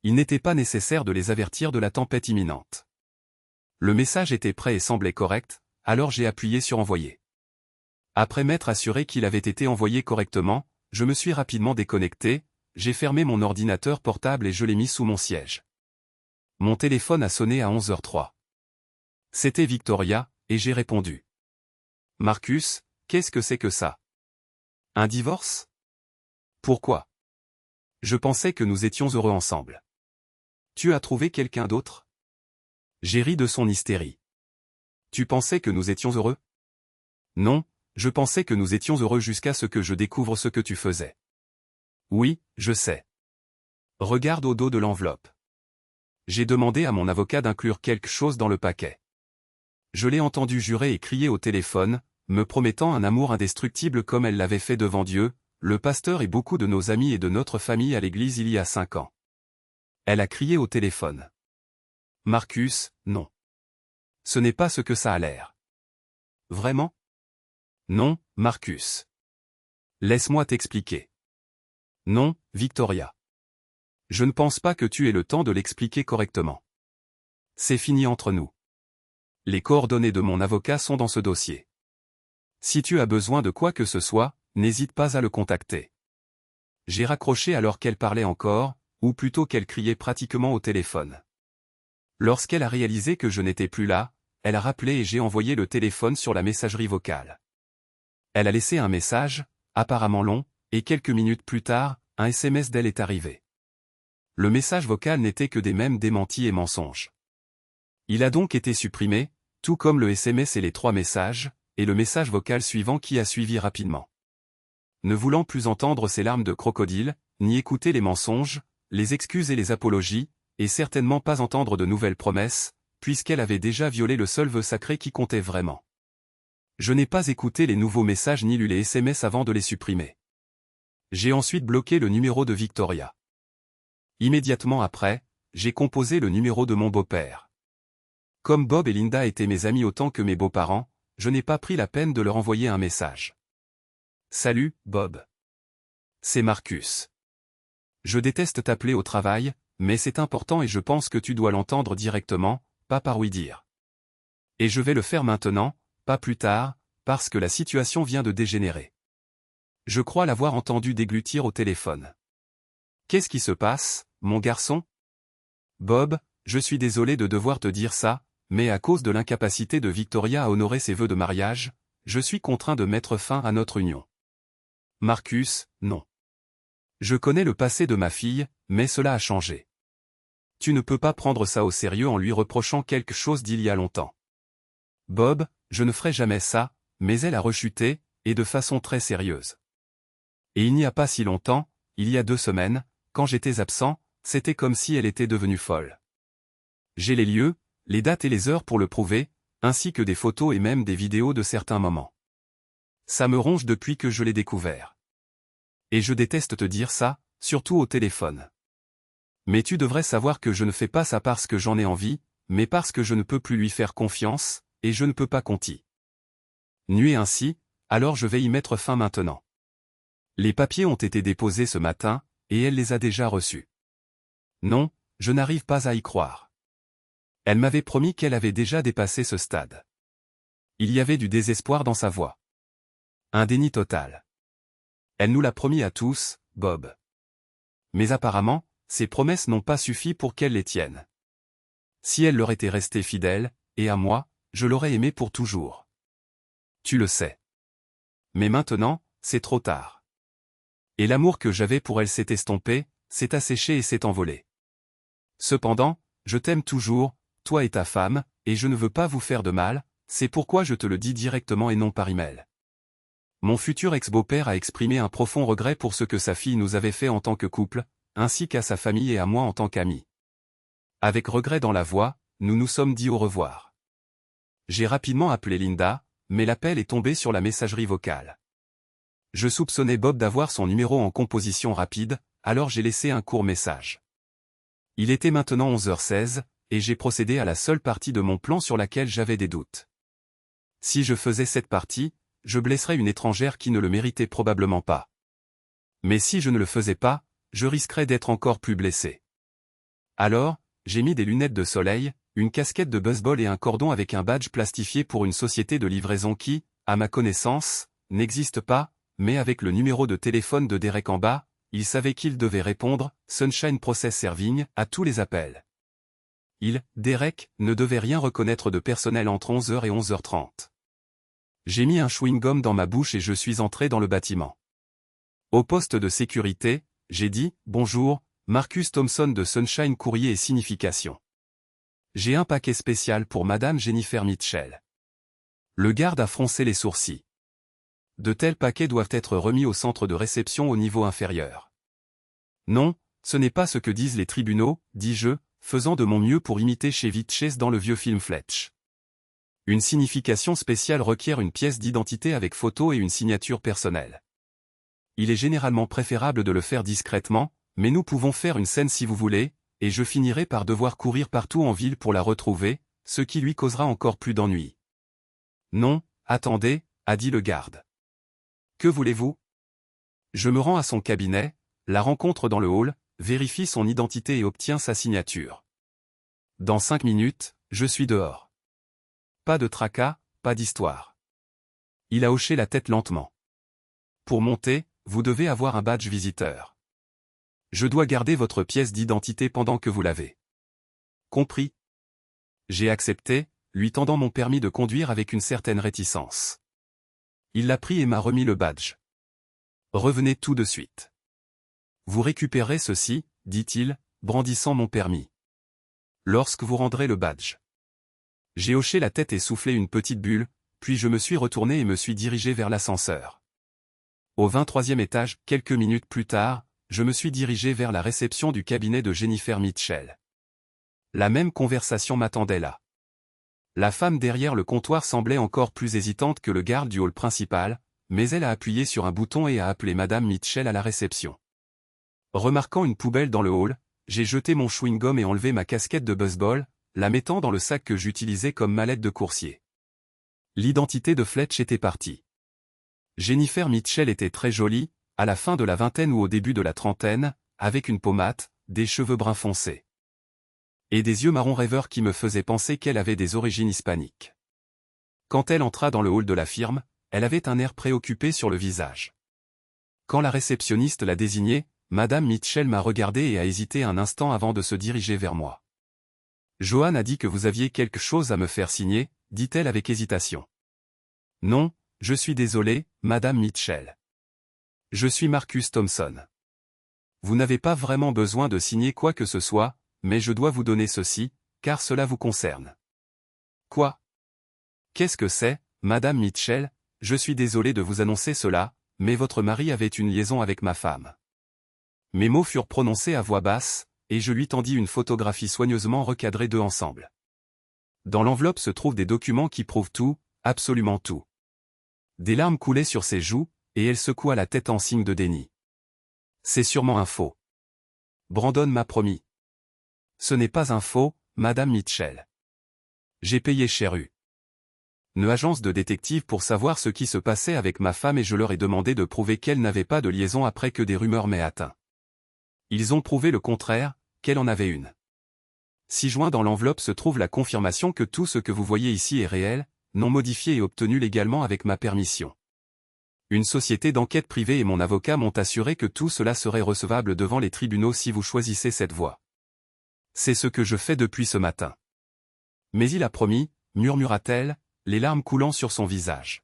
Il n'était pas nécessaire de les avertir de la tempête imminente. Le message était prêt et semblait correct, alors j'ai appuyé sur envoyer. Après m'être assuré qu'il avait été envoyé correctement, je me suis rapidement déconnecté, j'ai fermé mon ordinateur portable et je l'ai mis sous mon siège. Mon téléphone a sonné à 11h03. C'était Victoria, et j'ai répondu. Marcus, qu'est-ce que c'est que ça? Un divorce? Pourquoi? Je pensais que nous étions heureux ensemble. Tu as trouvé quelqu'un d'autre? J'ai ri de son hystérie. Tu pensais que nous étions heureux? Non, je pensais que nous étions heureux jusqu'à ce que je découvre ce que tu faisais. Oui, je sais. Regarde au dos de l'enveloppe. J'ai demandé à mon avocat d'inclure quelque chose dans le paquet. Je l'ai entendu jurer et crier au téléphone, me promettant un amour indestructible comme elle l'avait fait devant Dieu, le pasteur et beaucoup de nos amis et de notre famille à l'église il y a 5 ans. Elle a crié au téléphone. Marcus, non. Ce n'est pas ce que ça a l'air. Vraiment? Non, Marcus. Laisse-moi t'expliquer. Non, Victoria. Je ne pense pas que tu aies le temps de l'expliquer correctement. C'est fini entre nous. Les coordonnées de mon avocat sont dans ce dossier. Si tu as besoin de quoi que ce soit, n'hésite pas à le contacter. J'ai raccroché alors qu'elle parlait encore, ou plutôt qu'elle criait pratiquement au téléphone. Lorsqu'elle a réalisé que je n'étais plus là, elle a rappelé et j'ai envoyé le téléphone sur la messagerie vocale. Elle a laissé un message, apparemment long, et quelques minutes plus tard, un SMS d'elle est arrivé. Le message vocal n'était que des mêmes démentis et mensonges. Il a donc été supprimé, tout comme le SMS et les 3 messages, et le message vocal suivant qui a suivi rapidement. Ne voulant plus entendre ses larmes de crocodile, ni écouter les mensonges, les excuses et les apologies, et certainement pas entendre de nouvelles promesses, puisqu'elle avait déjà violé le seul vœu sacré qui comptait vraiment. Je n'ai pas écouté les nouveaux messages ni lu les SMS avant de les supprimer. J'ai ensuite bloqué le numéro de Victoria. Immédiatement après, j'ai composé le numéro de mon beau-père. Comme Bob et Linda étaient mes amis autant que mes beaux-parents, je n'ai pas pris la peine de leur envoyer un message. Salut, Bob. C'est Marcus. Je déteste t'appeler au travail, mais c'est important et je pense que tu dois l'entendre directement, pas par oui-dire. Et je vais le faire maintenant, pas plus tard, parce que la situation vient de dégénérer. Je crois l'avoir entendu déglutir au téléphone. Qu'est-ce qui se passe, mon garçon? Bob, je suis désolé de devoir te dire ça, mais à cause de l'incapacité de Victoria à honorer ses vœux de mariage, je suis contraint de mettre fin à notre union. Marcus, non. Je connais le passé de ma fille, mais cela a changé. Tu ne peux pas prendre ça au sérieux en lui reprochant quelque chose d'il y a longtemps. Bob, je ne ferai jamais ça, mais elle a rechuté, et de façon très sérieuse. Et il n'y a pas si longtemps, il y a 2 semaines, quand j'étais absent, c'était comme si elle était devenue folle. J'ai les lieux, les dates et les heures pour le prouver, ainsi que des photos et même des vidéos de certains moments. Ça me ronge depuis que je l'ai découvert. Et je déteste te dire ça, surtout au téléphone. Mais tu devrais savoir que je ne fais pas ça parce que j'en ai envie, mais parce que je ne peux plus lui faire confiance, et je ne peux pas continuer ainsi, alors je vais y mettre fin maintenant. Les papiers ont été déposés ce matin, et elle les a déjà reçus. Non, je n'arrive pas à y croire. Elle m'avait promis qu'elle avait déjà dépassé ce stade. Il y avait du désespoir dans sa voix. Un déni total. Elle nous l'a promis à tous, Bob. Mais apparemment, ces promesses n'ont pas suffi pour qu'elle les tienne. Si elle leur était restée fidèle, et à moi, je l'aurais aimée pour toujours. Tu le sais. Mais maintenant, c'est trop tard. Et l'amour que j'avais pour elle s'est estompé, s'est asséché et s'est envolé. Cependant, je t'aime toujours, toi et ta femme, et je ne veux pas vous faire de mal, c'est pourquoi je te le dis directement et non par email. Mon futur ex-beau-père a exprimé un profond regret pour ce que sa fille nous avait fait en tant que couple, ainsi qu'à sa famille et à moi en tant qu'ami. Avec regret dans la voix, nous nous sommes dit au revoir. J'ai rapidement appelé Linda, mais l'appel est tombé sur la messagerie vocale. Je soupçonnais Bob d'avoir son numéro en composition rapide, alors j'ai laissé un court message. Il était maintenant 11h16, et j'ai procédé à la seule partie de mon plan sur laquelle j'avais des doutes. Si je faisais cette partie, je blesserais une étrangère qui ne le méritait probablement pas. Mais si je ne le faisais pas, je risquerais d'être encore plus blessé. Alors, j'ai mis des lunettes de soleil, une casquette de baseball et un cordon avec un badge plastifié pour une société de livraison qui, à ma connaissance, n'existe pas, mais avec le numéro de téléphone de Derek en bas, il savait qu'il devait répondre, Sunshine Process Serving, à tous les appels. Derek, ne devait rien reconnaître de personnel entre 11h et 11h30. J'ai mis un chewing-gum dans ma bouche et je suis entré dans le bâtiment. Au poste de sécurité, j'ai dit, bonjour, Marcus Thompson de Sunshine Courrier et Signification. J'ai un paquet spécial pour Madame Jennifer Mitchell. Le garde a froncé les sourcils. De tels paquets doivent être remis au centre de réception au niveau inférieur. Non, ce n'est pas ce que disent les tribunaux, dis-je, faisant de mon mieux pour imiter Chevy Chase dans le vieux film Fletch. Une signification spéciale requiert une pièce d'identité avec photo et une signature personnelle. Il est généralement préférable de le faire discrètement, mais nous pouvons faire une scène si vous voulez, et je finirai par devoir courir partout en ville pour la retrouver, ce qui lui causera encore plus d'ennuis. Non, attendez, a dit le garde. Que voulez-vous? Je me rends à son cabinet, la rencontre dans le hall, vérifie son identité et obtient sa signature. Dans 5 minutes, je suis dehors. Pas de tracas, pas d'histoire. Il a hoché la tête lentement. Pour monter, vous devez avoir un badge visiteur. Je dois garder votre pièce d'identité pendant que vous l'avez. Compris. J'ai accepté, lui tendant mon permis de conduire avec une certaine réticence. Il l'a pris et m'a remis le badge. Revenez tout de suite. Vous récupérez ceci, dit-il, brandissant mon permis. Lorsque vous rendrez le badge. J'ai hoché la tête et soufflé une petite bulle, puis je me suis retourné et me suis dirigé vers l'ascenseur. Au 23e étage, quelques minutes plus tard, je me suis dirigé vers la réception du cabinet de Jennifer Mitchell. La même conversation m'attendait là. La femme derrière le comptoir semblait encore plus hésitante que le garde du hall principal, mais elle a appuyé sur un bouton et a appelé Madame Mitchell à la réception. Remarquant une poubelle dans le hall, j'ai jeté mon chewing-gum et enlevé ma casquette de baseball, la mettant dans le sac que j'utilisais comme mallette de coursier. L'identité de Fletch était partie. Jennifer Mitchell était très jolie, à la fin de la vingtaine ou au début de la trentaine, avec une peau mate, des cheveux bruns foncés. Et des yeux marron rêveurs qui me faisaient penser qu'elle avait des origines hispaniques. Quand elle entra dans le hall de la firme, elle avait un air préoccupé sur le visage. Quand la réceptionniste l'a désignée, Madame Mitchell m'a regardé et a hésité un instant avant de se diriger vers moi. « Joanne a dit que vous aviez quelque chose à me faire signer », dit-elle avec hésitation. « Non, je suis désolé, Madame Mitchell. Je suis Marcus Thompson. Vous n'avez pas vraiment besoin de signer quoi que ce soit, mais je dois vous donner ceci, car cela vous concerne. » Quoi? Qu'est-ce que c'est, Madame Mitchell? Je suis désolé de vous annoncer cela, mais votre mari avait une liaison avec ma femme. Mes mots furent prononcés à voix basse, et je lui tendis une photographie soigneusement recadrée d'eux ensemble. Dans l'enveloppe se trouvent des documents qui prouvent tout, absolument tout. Des larmes coulaient sur ses joues, et elle secoua la tête en signe de déni. C'est sûrement un faux. Brandon m'a promis. Ce n'est pas un faux, Madame Mitchell. J'ai payé cher une agence de détectives pour savoir ce qui se passait avec ma femme et je leur ai demandé de prouver qu'elle n'avait pas de liaison après que des rumeurs m'aient atteint. Ils ont prouvé le contraire, qu'elle en avait une. 6 joints dans l'enveloppe se trouve la confirmation que tout ce que vous voyez ici est réel, non modifié et obtenu légalement avec ma permission. Une société d'enquête privée et mon avocat m'ont assuré que tout cela serait recevable devant les tribunaux si vous choisissez cette voie. C'est ce que je fais depuis ce matin. Mais il a promis, murmura-t-elle, les larmes coulant sur son visage.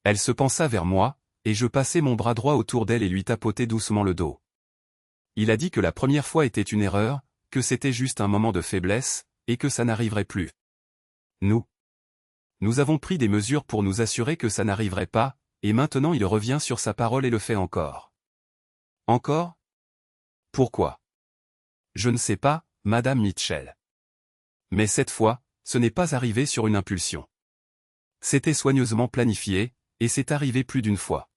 Elle se pencha vers moi, et je passai mon bras droit autour d'elle et lui tapotai doucement le dos. Il a dit que la première fois était une erreur, que c'était juste un moment de faiblesse, et que ça n'arriverait plus. Nous avons pris des mesures pour nous assurer que ça n'arriverait pas, et maintenant il revient sur sa parole et le fait encore. Encore? Pourquoi? Je ne sais pas, Madame Mitchell. Mais cette fois, ce n'est pas arrivé sur une impulsion. C'était soigneusement planifié, et c'est arrivé plus d'une fois.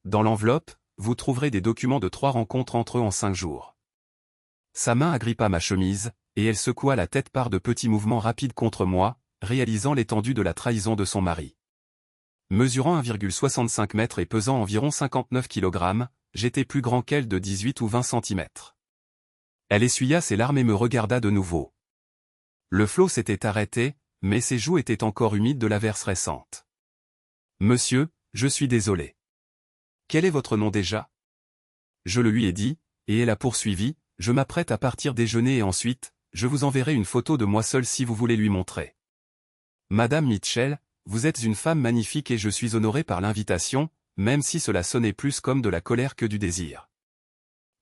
Dans l'enveloppe, vous trouverez des documents de 3 rencontres entre eux en 5 jours. Sa main agrippa ma chemise, et elle secoua la tête par de petits mouvements rapides contre moi, réalisant l'étendue de la trahison de son mari. Mesurant 1,65 m et pesant environ 59 kg, j'étais plus grand qu'elle de 18 ou 20 cm. Elle essuya ses larmes et me regarda de nouveau. Le flot s'était arrêté, mais ses joues étaient encore humides de l'averse récente. « Monsieur, je suis désolé. Quel est votre nom déjà ?» Je le lui ai dit, et elle a poursuivi, « Je m'apprête à partir déjeuner et ensuite, je vous enverrai une photo de moi seul si vous voulez lui montrer. Madame Mitchell, vous êtes une femme magnifique et je suis honoré par l'invitation, même si cela sonnait plus comme de la colère que du désir.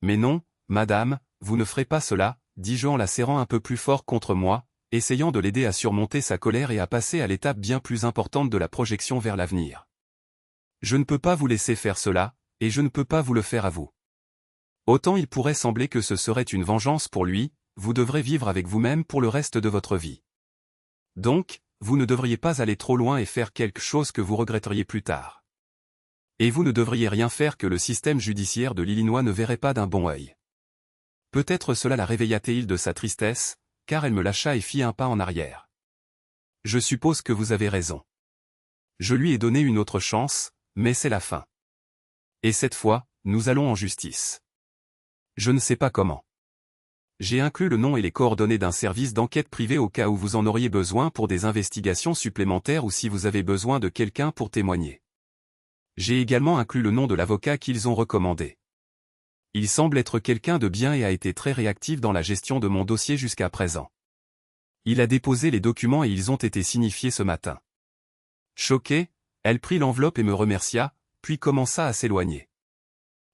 Mais non, madame, vous ne ferez pas cela, dis-je en la serrant un peu plus fort contre moi, essayant de l'aider à surmonter sa colère et à passer à l'étape bien plus importante de la projection vers l'avenir. Je ne peux pas vous laisser faire cela, et je ne peux pas vous le faire à vous. Autant il pourrait sembler que ce serait une vengeance pour lui, vous devrez vivre avec vous-même pour le reste de votre vie. Donc, vous ne devriez pas aller trop loin et faire quelque chose que vous regretteriez plus tard. Et vous ne devriez rien faire que le système judiciaire de l'Illinois ne verrait pas d'un bon œil. Peut-être cela la réveilla-t-il de sa tristesse, car elle me lâcha et fit un pas en arrière. Je suppose que vous avez raison. Je lui ai donné une autre chance, mais c'est la fin. Et cette fois, nous allons en justice. Je ne sais pas comment. J'ai inclus le nom et les coordonnées d'un service d'enquête privé au cas où vous en auriez besoin pour des investigations supplémentaires ou si vous avez besoin de quelqu'un pour témoigner. J'ai également inclus le nom de l'avocat qu'ils ont recommandé. Il semble être quelqu'un de bien et a été très réactif dans la gestion de mon dossier jusqu'à présent. Il a déposé les documents et ils ont été signifiés ce matin. Choquée, elle prit l'enveloppe et me remercia, puis commença à s'éloigner.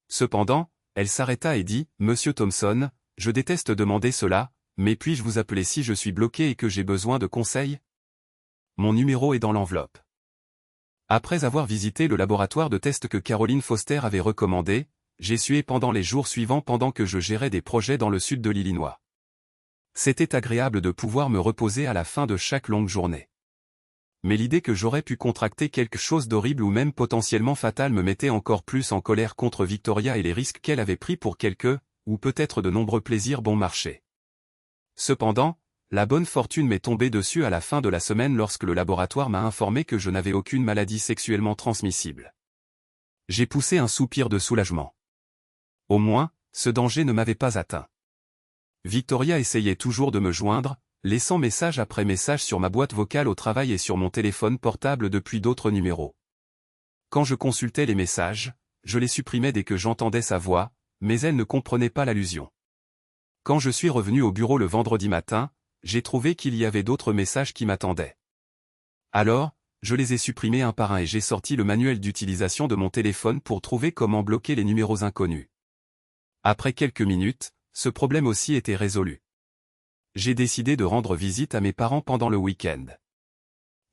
Cependant, elle s'arrêta et dit, « Monsieur Thompson, je déteste demander cela, mais puis-je vous appeler si je suis bloqué et que j'ai besoin de conseils? Mon numéro est dans l'enveloppe. Après avoir visité le laboratoire de test que Caroline Foster avait recommandé, j'ai sué pendant les jours suivants pendant que je gérais des projets dans le sud de l'Illinois. C'était agréable de pouvoir me reposer à la fin de chaque longue journée. Mais l'idée que j'aurais pu contracter quelque chose d'horrible ou même potentiellement fatal me mettait encore plus en colère contre Victoria et les risques qu'elle avait pris pour quelques, ou peut-être de nombreux plaisirs bon marché. Cependant, la bonne fortune m'est tombée dessus à la fin de la semaine lorsque le laboratoire m'a informé que je n'avais aucune maladie sexuellement transmissible. J'ai poussé un soupir de soulagement. Au moins, ce danger ne m'avait pas atteint. Victoria essayait toujours de me joindre, laissant message après message sur ma boîte vocale au travail et sur mon téléphone portable depuis d'autres numéros. Quand je consultais les messages, je les supprimais dès que j'entendais sa voix, mais elle ne comprenait pas l'allusion. Quand je suis revenu au bureau le vendredi matin, j'ai trouvé qu'il y avait d'autres messages qui m'attendaient. Alors, je les ai supprimés un par un et j'ai sorti le manuel d'utilisation de mon téléphone pour trouver comment bloquer les numéros inconnus. Après quelques minutes, ce problème aussi était résolu. J'ai décidé de rendre visite à mes parents pendant le week-end.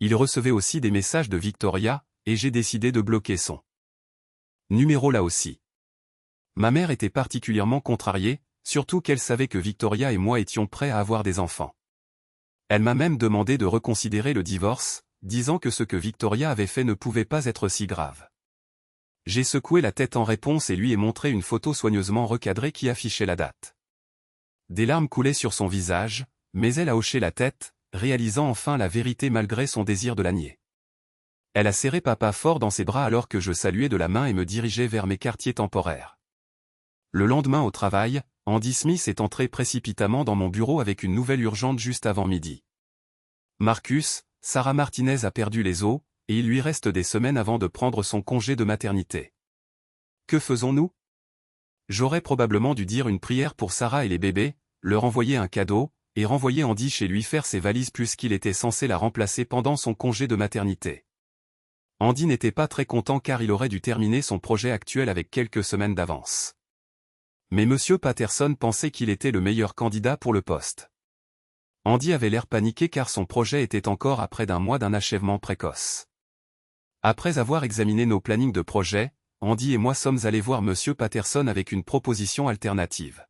Ils recevaient aussi des messages de Victoria, et j'ai décidé de bloquer son numéro là aussi. Ma mère était particulièrement contrariée, surtout qu'elle savait que Victoria et moi étions prêts à avoir des enfants. Elle m'a même demandé de reconsidérer le divorce, disant que ce que Victoria avait fait ne pouvait pas être si grave. J'ai secoué la tête en réponse et lui ai montré une photo soigneusement recadrée qui affichait la date. Des larmes coulaient sur son visage, mais elle a hoché la tête, réalisant enfin la vérité malgré son désir de la nier. Elle a serré papa fort dans ses bras alors que je saluais de la main et me dirigeais vers mes quartiers temporaires. Le lendemain au travail, Andy Smith est entré précipitamment dans mon bureau avec une nouvelle urgente juste avant midi. Marcus, Sarah Martinez a perdu les os, et il lui reste des semaines avant de prendre son congé de maternité. Que faisons-nous? J'aurais probablement dû dire une prière pour Sarah et les bébés, leur envoyer un cadeau, et renvoyer Andy chez lui faire ses valises puisqu'il était censé la remplacer pendant son congé de maternité. Andy n'était pas très content car il aurait dû terminer son projet actuel avec quelques semaines d'avance. Mais M. Patterson pensait qu'il était le meilleur candidat pour le poste. Andy avait l'air paniqué car son projet était encore à près d'un mois d'un achèvement précoce. Après avoir examiné nos plannings de projet, Andy et moi sommes allés voir M. Patterson avec une proposition alternative.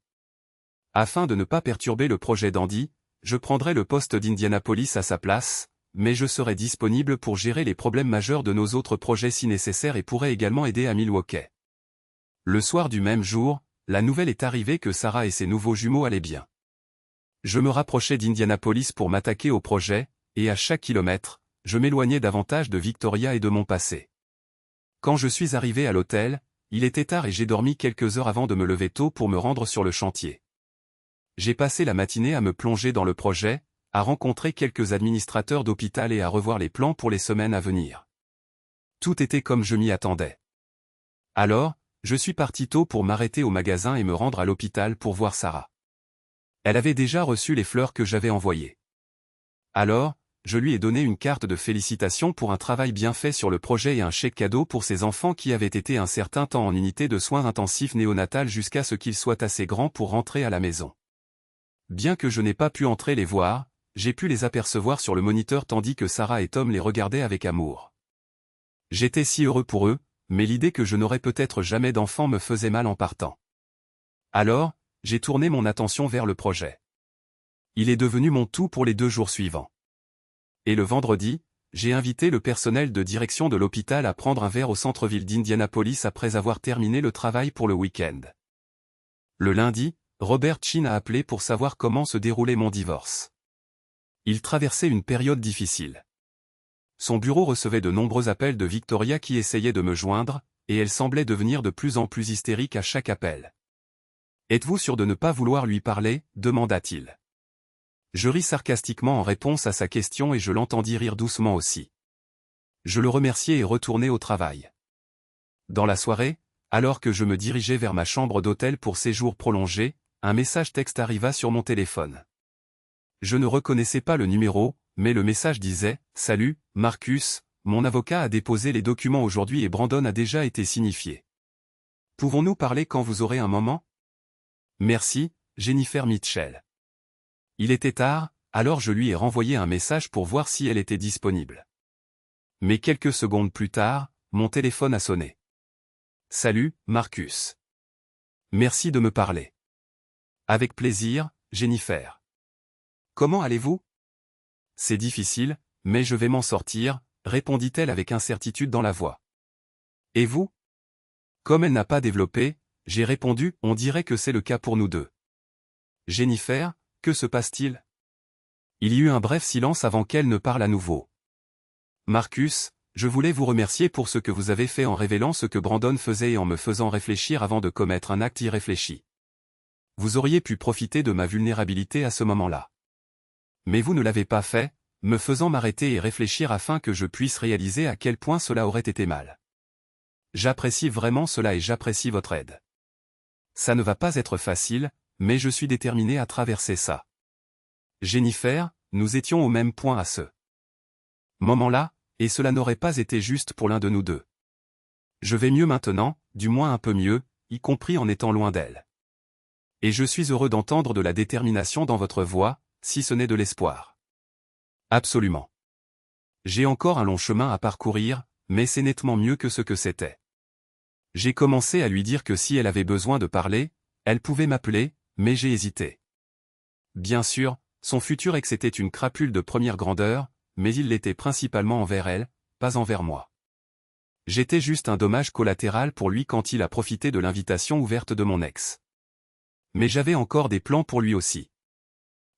Afin de ne pas perturber le projet d'Andy, je prendrai le poste d'Indianapolis à sa place, mais je serai disponible pour gérer les problèmes majeurs de nos autres projets si nécessaire et pourrai également aider à Milwaukee. Le soir du même jour, la nouvelle est arrivée que Sarah et ses nouveaux jumeaux allaient bien. Je me rapprochais d'Indianapolis pour m'attaquer au projet, et à chaque kilomètre, je m'éloignais davantage de Victoria et de mon passé. Quand je suis arrivé à l'hôtel, il était tard et j'ai dormi quelques heures avant de me lever tôt pour me rendre sur le chantier. J'ai passé la matinée à me plonger dans le projet, à rencontrer quelques administrateurs d'hôpital et à revoir les plans pour les semaines à venir. Tout était comme je m'y attendais. Alors, je suis parti tôt pour m'arrêter au magasin et me rendre à l'hôpital pour voir Sarah. Elle avait déjà reçu les fleurs que j'avais envoyées. Alors, je lui ai donné une carte de félicitations pour un travail bien fait sur le projet et un chèque cadeau pour ses enfants qui avaient été un certain temps en unité de soins intensifs néonatales jusqu'à ce qu'ils soient assez grands pour rentrer à la maison. Bien que je n'ai pas pu entrer les voir, j'ai pu les apercevoir sur le moniteur tandis que Sarah et Tom les regardaient avec amour. J'étais si heureux pour eux, mais l'idée que je n'aurais peut-être jamais d'enfants me faisait mal en partant. Alors, j'ai tourné mon attention vers le projet. Il est devenu mon tout pour les 2 jours suivants. Et le vendredi, j'ai invité le personnel de direction de l'hôpital à prendre un verre au centre-ville d'Indianapolis après avoir terminé le travail pour le week-end. Le lundi, Robert Chin a appelé pour savoir comment se déroulait mon divorce. Il traversait une période difficile. Son bureau recevait de nombreux appels de Victoria qui essayait de me joindre, et elle semblait devenir de plus en plus hystérique à chaque appel. « Êtes-vous sûr de ne pas vouloir lui parler ?» demanda-t-il. Je ris sarcastiquement en réponse à sa question et je l'entendis rire doucement aussi. Je le remerciai et retournai au travail. Dans la soirée, alors que je me dirigeais vers ma chambre d'hôtel pour séjour prolongé, un message texte arriva sur mon téléphone. Je ne reconnaissais pas le numéro, mais le message disait « Salut, Marcus, mon avocat a déposé les documents aujourd'hui et Brandon a déjà été signifié. Pouvons-nous parler quand vous aurez un moment ? Merci, Jennifer Mitchell. » Il était tard, alors je lui ai renvoyé un message pour voir si elle était disponible. Mais quelques secondes plus tard, mon téléphone a sonné. Salut, Marcus. Merci de me parler. Avec plaisir, Jennifer. Comment allez-vous? C'est difficile, mais je vais m'en sortir, répondit-elle avec incertitude dans la voix. Et vous? Comme elle n'a pas développé, j'ai répondu, on dirait que c'est le cas pour nous deux. Jennifer, que se passe-t-il? Il y eut un bref silence avant qu'elle ne parle à nouveau. Marcus, je voulais vous remercier pour ce que vous avez fait en révélant ce que Brandon faisait et en me faisant réfléchir avant de commettre un acte irréfléchi. Vous auriez pu profiter de ma vulnérabilité à ce moment-là. Mais vous ne l'avez pas fait, me faisant m'arrêter et réfléchir afin que je puisse réaliser à quel point cela aurait été mal. J'apprécie vraiment cela et j'apprécie votre aide. Ça ne va pas être facile, mais je suis déterminé à traverser ça. Jennifer, nous étions au même point à ce moment-là, et cela n'aurait pas été juste pour l'un de nous deux. Je vais mieux maintenant, du moins un peu mieux, y compris en étant loin d'elle. Et je suis heureux d'entendre de la détermination dans votre voix, si ce n'est de l'espoir. Absolument. J'ai encore un long chemin à parcourir, mais c'est nettement mieux que ce que c'était. J'ai commencé à lui dire que si elle avait besoin de parler, elle pouvait m'appeler, mais j'ai hésité. Bien sûr, son futur ex était une crapule de première grandeur, mais il l'était principalement envers elle, pas envers moi. J'étais juste un dommage collatéral pour lui quand il a profité de l'invitation ouverte de mon ex. Mais j'avais encore des plans pour lui aussi.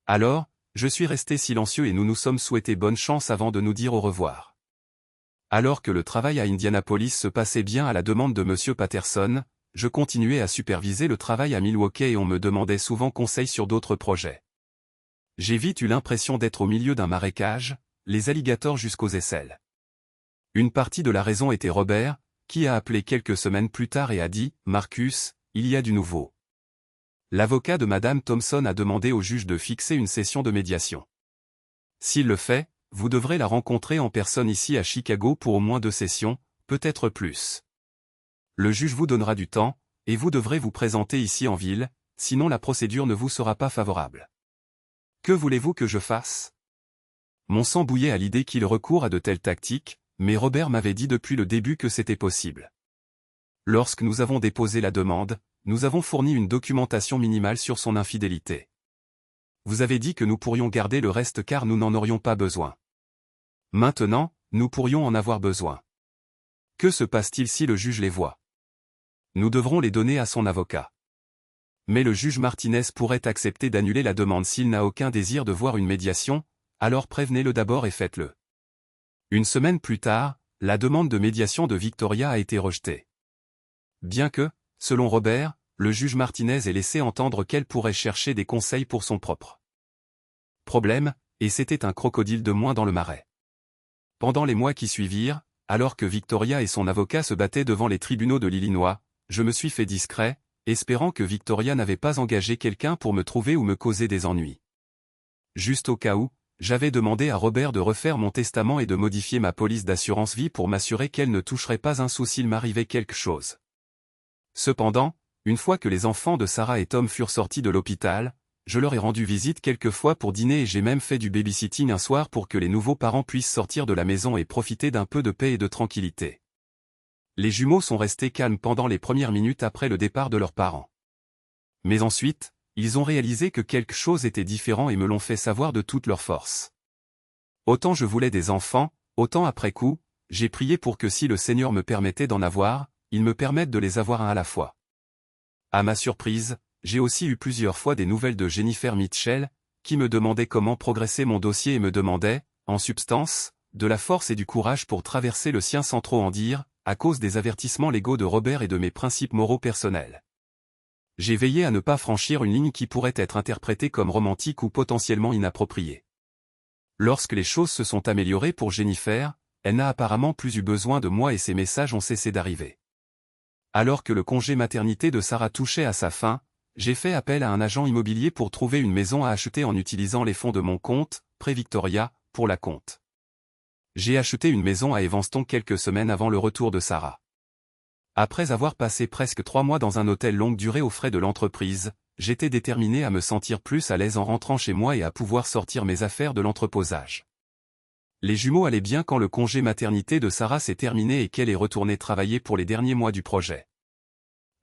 Alors, je suis resté silencieux et nous nous sommes souhaités bonne chance avant de nous dire au revoir. Alors que le travail à Indianapolis se passait bien à la demande de M. Patterson, je continuais à superviser le travail à Milwaukee et on me demandait souvent conseil sur d'autres projets. J'ai vite eu l'impression d'être au milieu d'un marécage, les alligators jusqu'aux aisselles. Une partie de la raison était Robert, qui a appelé quelques semaines plus tard et a dit « Marcus, il y a du nouveau ». L'avocat de Madame Thompson a demandé au juge de fixer une session de médiation. S'il le fait, vous devrez la rencontrer en personne ici à Chicago pour au moins 2 sessions, peut-être plus. Le juge vous donnera du temps, et vous devrez vous présenter ici en ville, sinon la procédure ne vous sera pas favorable. Que voulez-vous que je fasse? Mon sang bouillait à l'idée qu'il recourt à de telles tactiques, mais Robert m'avait dit depuis le début que c'était possible. Lorsque nous avons déposé la demande, nous avons fourni une documentation minimale sur son infidélité. Vous avez dit que nous pourrions garder le reste car nous n'en aurions pas besoin. Maintenant, nous pourrions en avoir besoin. Que se passe-t-il si le juge les voit? Nous devrons les donner à son avocat. Mais le juge Martinez pourrait accepter d'annuler la demande s'il n'a aucun désir de voir une médiation, alors prévenez-le d'abord et faites-le. Une semaine plus tard, la demande de médiation de Victoria a été rejetée. Bien que, selon Robert, le juge Martinez ait laissé entendre qu'elle pourrait chercher des conseils pour son propre problème, et c'était un crocodile de moins dans le marais. Pendant les mois qui suivirent, alors que Victoria et son avocat se battaient devant les tribunaux de l'Illinois, je me suis fait discret, espérant que Victoria n'avait pas engagé quelqu'un pour me trouver ou me causer des ennuis. Juste au cas où, j'avais demandé à Robert de refaire mon testament et de modifier ma police d'assurance vie pour m'assurer qu'elle ne toucherait pas un sou s'il m'arrivait quelque chose. Cependant, une fois que les enfants de Sarah et Tom furent sortis de l'hôpital, je leur ai rendu visite quelques fois pour dîner et j'ai même fait du babysitting un soir pour que les nouveaux parents puissent sortir de la maison et profiter d'un peu de paix et de tranquillité. Les jumeaux sont restés calmes pendant les premières minutes après le départ de leurs parents. Mais ensuite, ils ont réalisé que quelque chose était différent et me l'ont fait savoir de toute leur force. Autant je voulais des enfants, autant après coup, j'ai prié pour que si le Seigneur me permettait d'en avoir, il me permette de les avoir un à la fois. À ma surprise, j'ai aussi eu plusieurs fois des nouvelles de Jennifer Mitchell, qui me demandait comment progresser mon dossier et me demandait, en substance, de la force et du courage pour traverser le sien sans trop en dire, à cause des avertissements légaux de Robert et de mes principes moraux personnels. J'ai veillé à ne pas franchir une ligne qui pourrait être interprétée comme romantique ou potentiellement inappropriée. Lorsque les choses se sont améliorées pour Jennifer, elle n'a apparemment plus eu besoin de moi et ses messages ont cessé d'arriver. Alors que le congé maternité de Sarah touchait à sa fin, j'ai fait appel à un agent immobilier pour trouver une maison à acheter en utilisant les fonds de mon compte, Pré-Victoria, pour la compte. J'ai acheté une maison à Evanston quelques semaines avant le retour de Sarah. Après avoir passé presque 3 mois dans un hôtel longue durée aux frais de l'entreprise, j'étais déterminé à me sentir plus à l'aise en rentrant chez moi et à pouvoir sortir mes affaires de l'entreposage. Les jumeaux allaient bien quand le congé maternité de Sarah s'est terminé et qu'elle est retournée travailler pour les derniers mois du projet.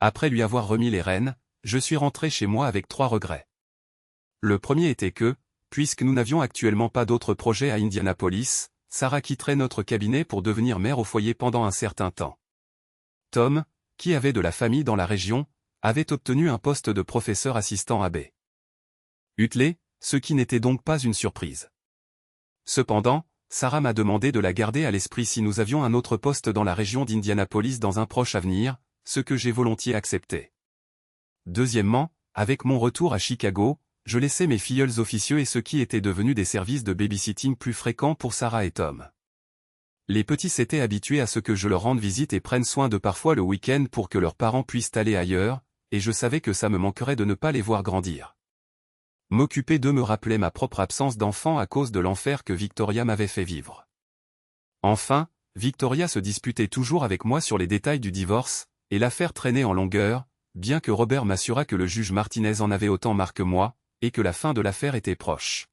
Après lui avoir remis les rênes, je suis rentré chez moi avec 3 regrets. Le premier était que, puisque nous n'avions actuellement pas d'autres projets à Indianapolis, Sarah quitterait notre cabinet pour devenir mère au foyer pendant un certain temps. Tom, qui avait de la famille dans la région, avait obtenu un poste de professeur assistant à B. Utley, ce qui n'était donc pas une surprise. Cependant, Sarah m'a demandé de la garder à l'esprit si nous avions un autre poste dans la région d'Indianapolis dans un proche avenir, ce que j'ai volontiers accepté. Deuxièmement, avec mon retour à Chicago, je laissais mes filleuls officieux et ceux qui étaient devenus des services de babysitting plus fréquents pour Sarah et Tom. Les petits s'étaient habitués à ce que je leur rende visite et prenne soin de parfois le week-end pour que leurs parents puissent aller ailleurs, et je savais que ça me manquerait de ne pas les voir grandir. M'occuper d'eux me rappelait ma propre absence d'enfant à cause de l'enfer que Victoria m'avait fait vivre. Enfin, Victoria se disputait toujours avec moi sur les détails du divorce, et l'affaire traînait en longueur, bien que Robert m'assurât que le juge Martinez en avait autant marre que moi, et que la fin de l'affaire était proche.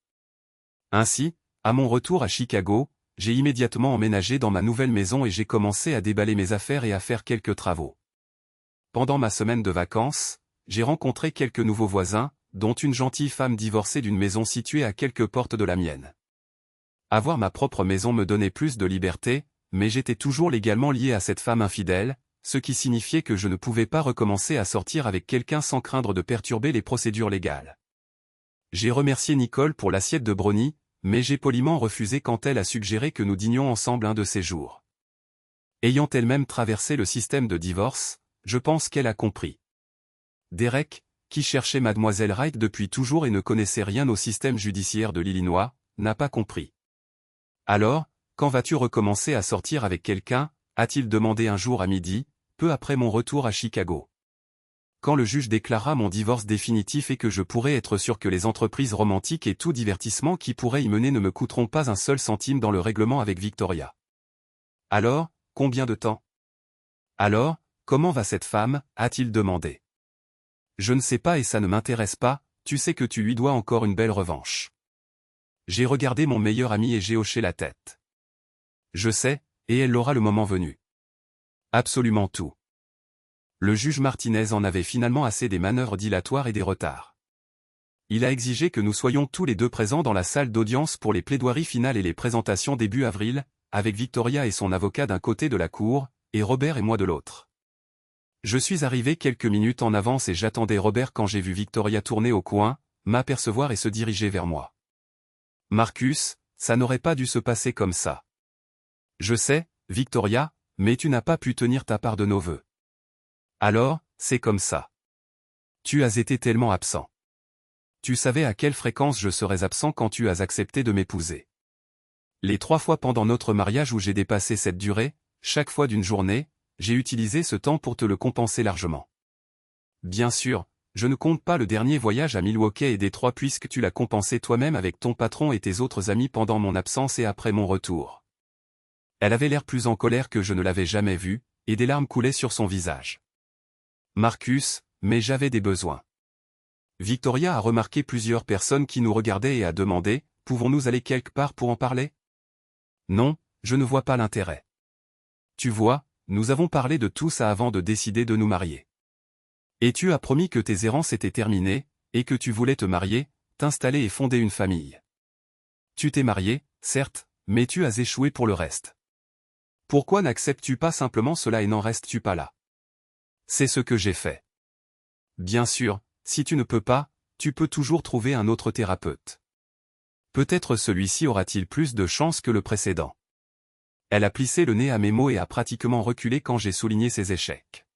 Ainsi, à mon retour à Chicago, j'ai immédiatement emménagé dans ma nouvelle maison et j'ai commencé à déballer mes affaires et à faire quelques travaux. Pendant ma semaine de vacances, j'ai rencontré quelques nouveaux voisins, dont une gentille femme divorcée d'une maison située à quelques portes de la mienne. Avoir ma propre maison me donnait plus de liberté, mais j'étais toujours légalement lié à cette femme infidèle, ce qui signifiait que je ne pouvais pas recommencer à sortir avec quelqu'un sans craindre de perturber les procédures légales. J'ai remercié Nicole pour l'assiette de brownie, mais j'ai poliment refusé quand elle a suggéré que nous dînions ensemble un de ces jours. Ayant elle-même traversé le système de divorce, je pense qu'elle a compris. Derek, qui cherchait Mademoiselle Wright depuis toujours et ne connaissait rien au système judiciaire de l'Illinois, n'a pas compris. Alors, quand vas-tu recommencer à sortir avec quelqu'un, a-t-il demandé un jour à midi, peu après mon retour à Chicago. Quand le juge déclara mon divorce définitif et que je pourrais être sûr que les entreprises romantiques et tout divertissement qui pourrait y mener ne me coûteront pas un seul centime dans le règlement avec Victoria. Alors, combien de temps? Alors, comment va cette femme, a-t-il demandé. Je ne sais pas et ça ne m'intéresse pas, tu sais que tu lui dois encore une belle revanche. J'ai regardé mon meilleur ami et j'ai hoché la tête. Je sais, et elle l'aura le moment venu. Absolument tout. Le juge Martinez en avait finalement assez des manœuvres dilatoires et des retards. Il a exigé que nous soyons tous les deux présents dans la salle d'audience pour les plaidoiries finales et les présentations début avril, avec Victoria et son avocat d'un côté de la cour, et Robert et moi de l'autre. Je suis arrivé quelques minutes en avance et j'attendais Robert quand j'ai vu Victoria tourner au coin, m'apercevoir et se diriger vers moi. Marcus, ça n'aurait pas dû se passer comme ça. Je sais, Victoria, mais tu n'as pas pu tenir ta part de nos vœux. Alors, c'est comme ça. Tu as été tellement absent. Tu savais à quelle fréquence je serais absent quand tu as accepté de m'épouser. Les 3 fois pendant notre mariage où j'ai dépassé cette durée, chaque fois d'une journée, j'ai utilisé ce temps pour te le compenser largement. Bien sûr, je ne compte pas le dernier voyage à Milwaukee et Détroit puisque tu l'as compensé toi-même avec ton patron et tes autres amis pendant mon absence et après mon retour. Elle avait l'air plus en colère que je ne l'avais jamais vue, et des larmes coulaient sur son visage. Marcus, mais j'avais des besoins. Victoria a remarqué plusieurs personnes qui nous regardaient et a demandé, pouvons-nous aller quelque part pour en parler? Non, je ne vois pas l'intérêt. Tu vois, nous avons parlé de tout ça avant de décider de nous marier. Et tu as promis que tes errances étaient terminées, et que tu voulais te marier, t'installer et fonder une famille. Tu t'es marié, certes, mais tu as échoué pour le reste. Pourquoi n'acceptes-tu pas simplement cela et n'en restes-tu pas là? C'est ce que j'ai fait. Bien sûr, si tu ne peux pas, tu peux toujours trouver un autre thérapeute. Peut-être celui-ci aura-t-il plus de chance que le précédent. Elle a plissé le nez à mes mots et a pratiquement reculé quand j'ai souligné ses échecs.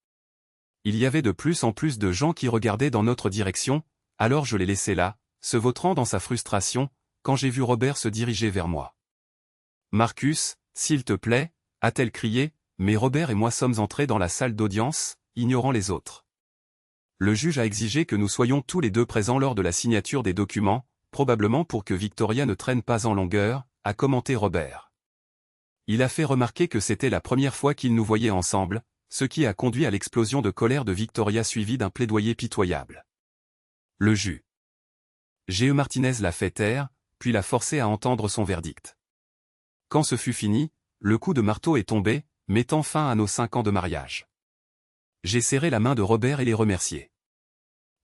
Il y avait de plus en plus de gens qui regardaient dans notre direction, alors je l'ai laissé là, se vautrant dans sa frustration, quand j'ai vu Robert se diriger vers moi. Marcus, s'il te plaît, a-t-elle crié, mais Robert et moi sommes entrés dans la salle d'audience, ignorant les autres. Le juge a exigé que nous soyons tous les deux présents lors de la signature des documents, probablement pour que Victoria ne traîne pas en longueur, a commenté Robert. Il a fait remarquer que c'était la première fois qu'ils nous voyaient ensemble, ce qui a conduit à l'explosion de colère de Victoria suivie d'un plaidoyer pitoyable. Le juge G.E. Martinez l'a fait taire, puis l'a forcé à entendre son verdict. Quand ce fut fini, le coup de marteau est tombé, mettant fin à nos 5 ans de mariage. J'ai serré la main de Robert et les remercié.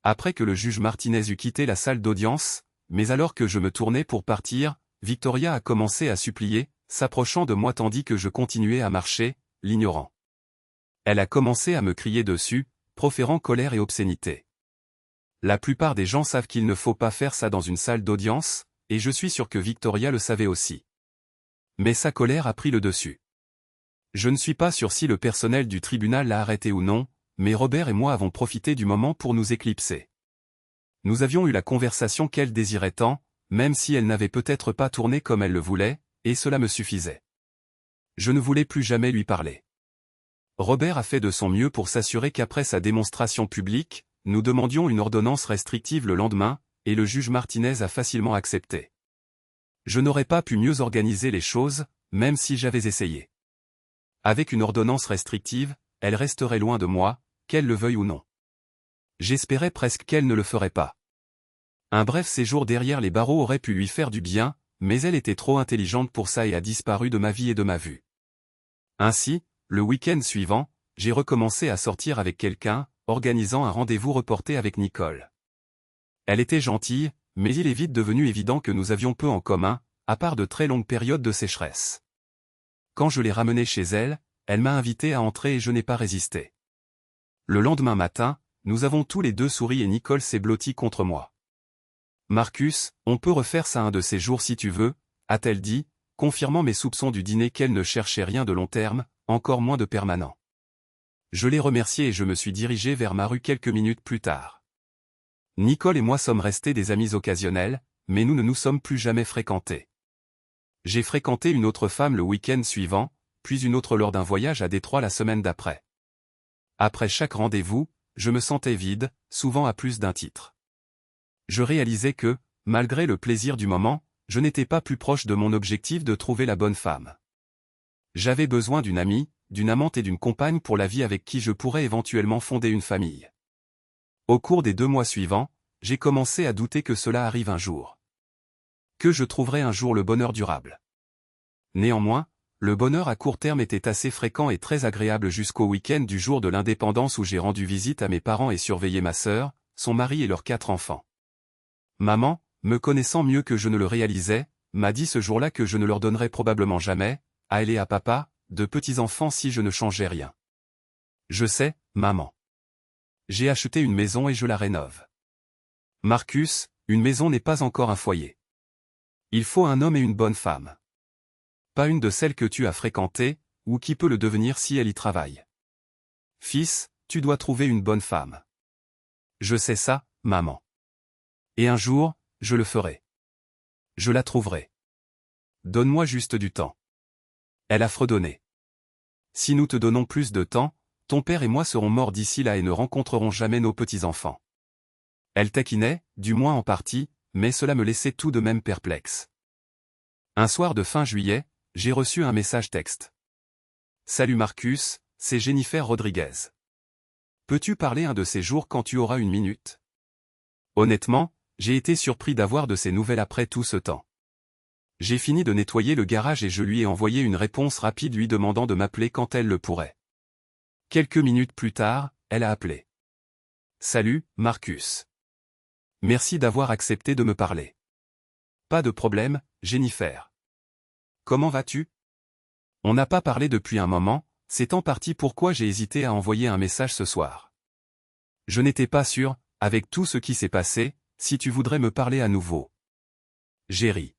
Après que le juge Martinez eut quitté la salle d'audience, mais alors que je me tournais pour partir, Victoria a commencé à supplier, s'approchant de moi tandis que je continuais à marcher, l'ignorant. Elle a commencé à me crier dessus, proférant colère et obscénité. La plupart des gens savent qu'il ne faut pas faire ça dans une salle d'audience, et je suis sûr que Victoria le savait aussi. Mais sa colère a pris le dessus. Je ne suis pas sûr si le personnel du tribunal l'a arrêté ou non, mais Robert et moi avons profité du moment pour nous éclipser. Nous avions eu la conversation qu'elle désirait tant, même si elle n'avait peut-être pas tourné comme elle le voulait, et cela me suffisait. Je ne voulais plus jamais lui parler. Robert a fait de son mieux pour s'assurer qu'après sa démonstration publique, nous demandions une ordonnance restrictive le lendemain, et le juge Martinez a facilement accepté. Je n'aurais pas pu mieux organiser les choses, même si j'avais essayé. Avec une ordonnance restrictive, elle resterait loin de moi, qu'elle le veuille ou non. J'espérais presque qu'elle ne le ferait pas. Un bref séjour derrière les barreaux aurait pu lui faire du bien, mais elle était trop intelligente pour ça et a disparu de ma vie et de ma vue. Ainsi, le week-end suivant, j'ai recommencé à sortir avec quelqu'un, organisant un rendez-vous reporté avec Nicole. Elle était gentille, mais il est vite devenu évident que nous avions peu en commun, à part de très longues périodes de sécheresse. Quand je l'ai ramenée chez elle, elle m'a invité à entrer et je n'ai pas résisté. Le lendemain matin, nous avons tous les deux souri et Nicole s'est blottie contre moi. « Marcus, on peut refaire ça un de ces jours si tu veux », a-t-elle dit, confirmant mes soupçons du dîner qu'elle ne cherchait rien de long terme, encore moins de permanent. Je l'ai remerciée et je me suis dirigé vers ma rue quelques minutes plus tard. Nicole et moi sommes restés des amis occasionnels, mais nous ne nous sommes plus jamais fréquentés. J'ai fréquenté une autre femme le week-end suivant, puis une autre lors d'un voyage à Détroit la semaine d'après. Après chaque rendez-vous, je me sentais vide, souvent à plus d'un titre. Je réalisais que, malgré le plaisir du moment, je n'étais pas plus proche de mon objectif de trouver la bonne femme. J'avais besoin d'une amie, d'une amante et d'une compagne pour la vie avec qui je pourrais éventuellement fonder une famille. Au cours des 2 mois suivants, j'ai commencé à douter que cela arrive un jour. Que je trouverais un jour le bonheur durable. Néanmoins, le bonheur à court terme était assez fréquent et très agréable jusqu'au week-end du jour de l'indépendance où j'ai rendu visite à mes parents et surveillé ma sœur, son mari et leurs 4 enfants. Maman, me connaissant mieux que je ne le réalisais, m'a dit ce jour-là que je ne leur donnerais probablement jamais, à elle et à papa, de petits-enfants si je ne changeais rien. Je sais, maman. J'ai acheté une maison et je la rénove. Marcus, une maison n'est pas encore un foyer. Il faut un homme et une bonne femme. Pas une de celles que tu as fréquentées, ou qui peut le devenir si elle y travaille. Fils, tu dois trouver une bonne femme. Je sais ça, maman. Et un jour, je le ferai. Je la trouverai. Donne-moi juste du temps. Elle a fredonné. Si nous te donnons plus de temps, ton père et moi serons morts d'ici là et ne rencontrerons jamais nos petits-enfants. Elle taquinait, du moins en partie, mais cela me laissait tout de même perplexe. Un soir de fin juillet, j'ai reçu un message texte. Salut Marcus, c'est Jennifer Rodriguez. Peux-tu parler un de ces jours quand tu auras une minute? Honnêtement, j'ai été surpris d'avoir de ces nouvelles après tout ce temps. J'ai fini de nettoyer le garage et je lui ai envoyé une réponse rapide lui demandant de m'appeler quand elle le pourrait. Quelques minutes plus tard, elle a appelé. Salut, Marcus. Merci d'avoir accepté de me parler. Pas de problème, Jennifer. Comment vas-tu? On n'a pas parlé depuis un moment, c'est en partie pourquoi j'ai hésité à envoyer un message ce soir. Je n'étais pas sûr, avec tout ce qui s'est passé, si tu voudrais me parler à nouveau. J'ai ri.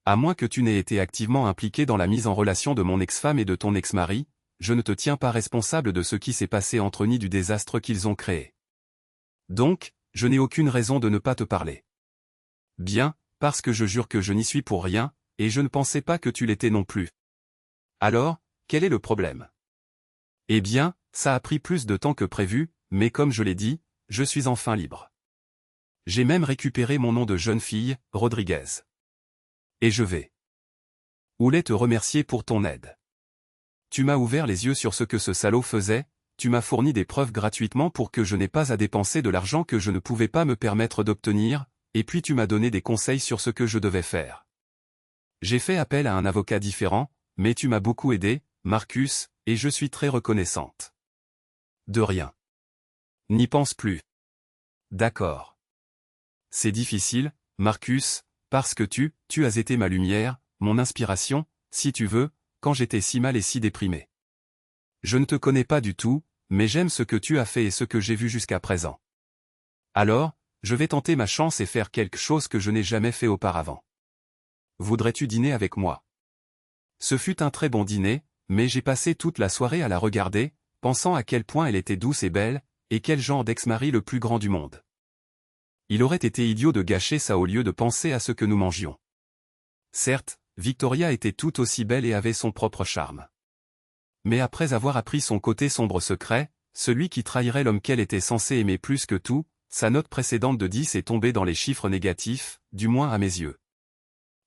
À moins que tu n'aies été activement impliqué dans la mise en relation de mon ex-femme et de ton ex-mari, je ne te tiens pas responsable de ce qui s'est passé entre eux ni du désastre qu'ils ont créé. Donc, je n'ai aucune raison de ne pas te parler. Bien, parce que je jure que je n'y suis pour rien, et je ne pensais pas que tu l'étais non plus. Alors, quel est le problème? Eh bien, ça a pris plus de temps que prévu, mais comme je l'ai dit, je suis enfin libre. J'ai même récupéré mon nom de jeune fille, Rodriguez. Et je voulais te remercier pour ton aide. Tu m'as ouvert les yeux sur ce que ce salaud faisait, tu m'as fourni des preuves gratuitement pour que je n'ai pas à dépenser de l'argent que je ne pouvais pas me permettre d'obtenir, et puis tu m'as donné des conseils sur ce que je devais faire. J'ai fait appel à un avocat différent, mais tu m'as beaucoup aidé, Marcus, et je suis très reconnaissante. De rien. N'y pense plus. D'accord. C'est difficile, Marcus, parce que tu as été ma lumière, mon inspiration, si tu veux, quand j'étais si mal et si déprimé. Je ne te connais pas du tout, mais j'aime ce que tu as fait et ce que j'ai vu jusqu'à présent. Alors, je vais tenter ma chance et faire quelque chose que je n'ai jamais fait auparavant. Voudrais-tu dîner avec moi? Ce fut un très bon dîner, mais j'ai passé toute la soirée à la regarder, pensant à quel point elle était douce et belle, et quel genre d'ex-mari le plus grand du monde. Il aurait été idiot de gâcher ça au lieu de penser à ce que nous mangions. Certes, Victoria était tout aussi belle et avait son propre charme. Mais après avoir appris son côté sombre secret, celui qui trahirait l'homme qu'elle était censée aimer plus que tout, sa note précédente de 10 est tombée dans les chiffres négatifs, du moins à mes yeux.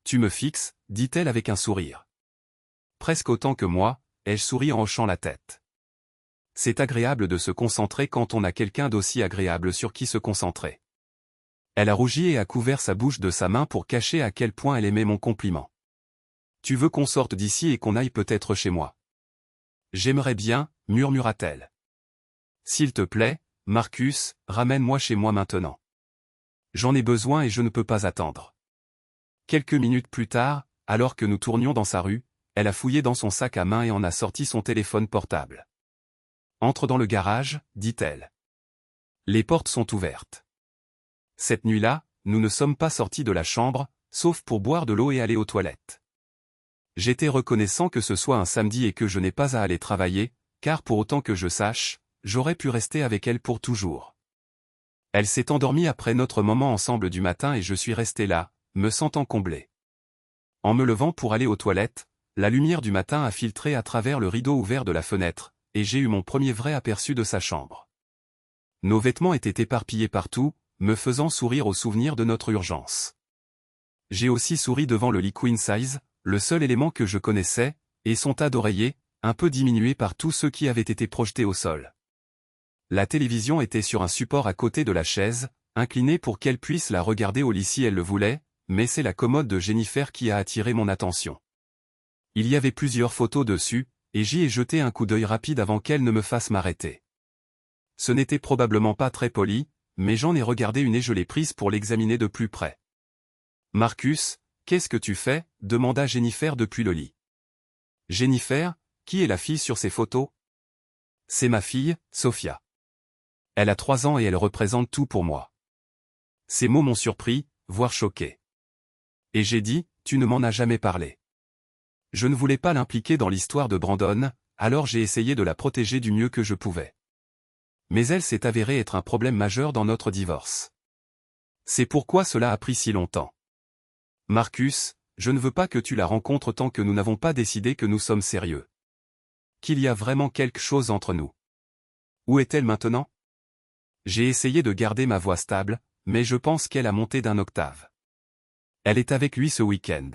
Tu me fixes, dit-elle avec un sourire. Presque autant que moi, ai-je souri en hochant la tête. C'est agréable de se concentrer quand on a quelqu'un d'aussi agréable sur qui se concentrer. Elle a rougi et a couvert sa bouche de sa main pour cacher à quel point elle aimait mon compliment. Tu veux qu'on sorte d'ici et qu'on aille peut-être chez moi? J'aimerais bien, murmura-t-elle. S'il te plaît, Marcus, ramène-moi chez moi maintenant. J'en ai besoin et je ne peux pas attendre. Quelques minutes plus tard, alors que nous tournions dans sa rue, elle a fouillé dans son sac à main et en a sorti son téléphone portable. Entre dans le garage, dit-elle. Les portes sont ouvertes. Cette nuit-là, nous ne sommes pas sortis de la chambre, sauf pour boire de l'eau et aller aux toilettes. J'étais reconnaissant que ce soit un samedi et que je n'ai pas à aller travailler, car pour autant que je sache, j'aurais pu rester avec elle pour toujours. Elle s'est endormie après notre moment ensemble du matin et je suis resté là, me sentant comblé. En me levant pour aller aux toilettes, la lumière du matin a filtré à travers le rideau ouvert de la fenêtre, et j'ai eu mon premier vrai aperçu de sa chambre. Nos vêtements étaient éparpillés partout, me faisant sourire au souvenir de notre urgence. J'ai aussi souri devant le lit queen size, le seul élément que je connaissais, et son tas d'oreillers, un peu diminué par tous ceux qui avaient été projetés au sol. La télévision était sur un support à côté de la chaise, inclinée pour qu'elle puisse la regarder au lit si elle le voulait, mais c'est la commode de Jennifer qui a attiré mon attention. Il y avait plusieurs photos dessus, et j'y ai jeté un coup d'œil rapide avant qu'elle ne me fasse m'arrêter. Ce n'était probablement pas très poli, mais j'en ai regardé une et je l'ai prise pour l'examiner de plus près. « Marcus, qu'est-ce que tu fais ?» demanda Jennifer depuis le lit. « Jennifer, qui est la fille sur ces photos ?»« C'est ma fille, Sophia. Elle a 3 ans et elle représente tout pour moi. » Ces mots m'ont surpris, voire choqué. Et j'ai dit, « Tu ne m'en as jamais parlé. » Je ne voulais pas l'impliquer dans l'histoire de Brandon, alors j'ai essayé de la protéger du mieux que je pouvais. Mais elle s'est avérée être un problème majeur dans notre divorce. C'est pourquoi cela a pris si longtemps. Marcus, je ne veux pas que tu la rencontres tant que nous n'avons pas décidé que nous sommes sérieux. Qu'il y a vraiment quelque chose entre nous. Où est-elle maintenant? J'ai essayé de garder ma voix stable, mais je pense qu'elle a monté d'un octave. Elle est avec lui ce week-end.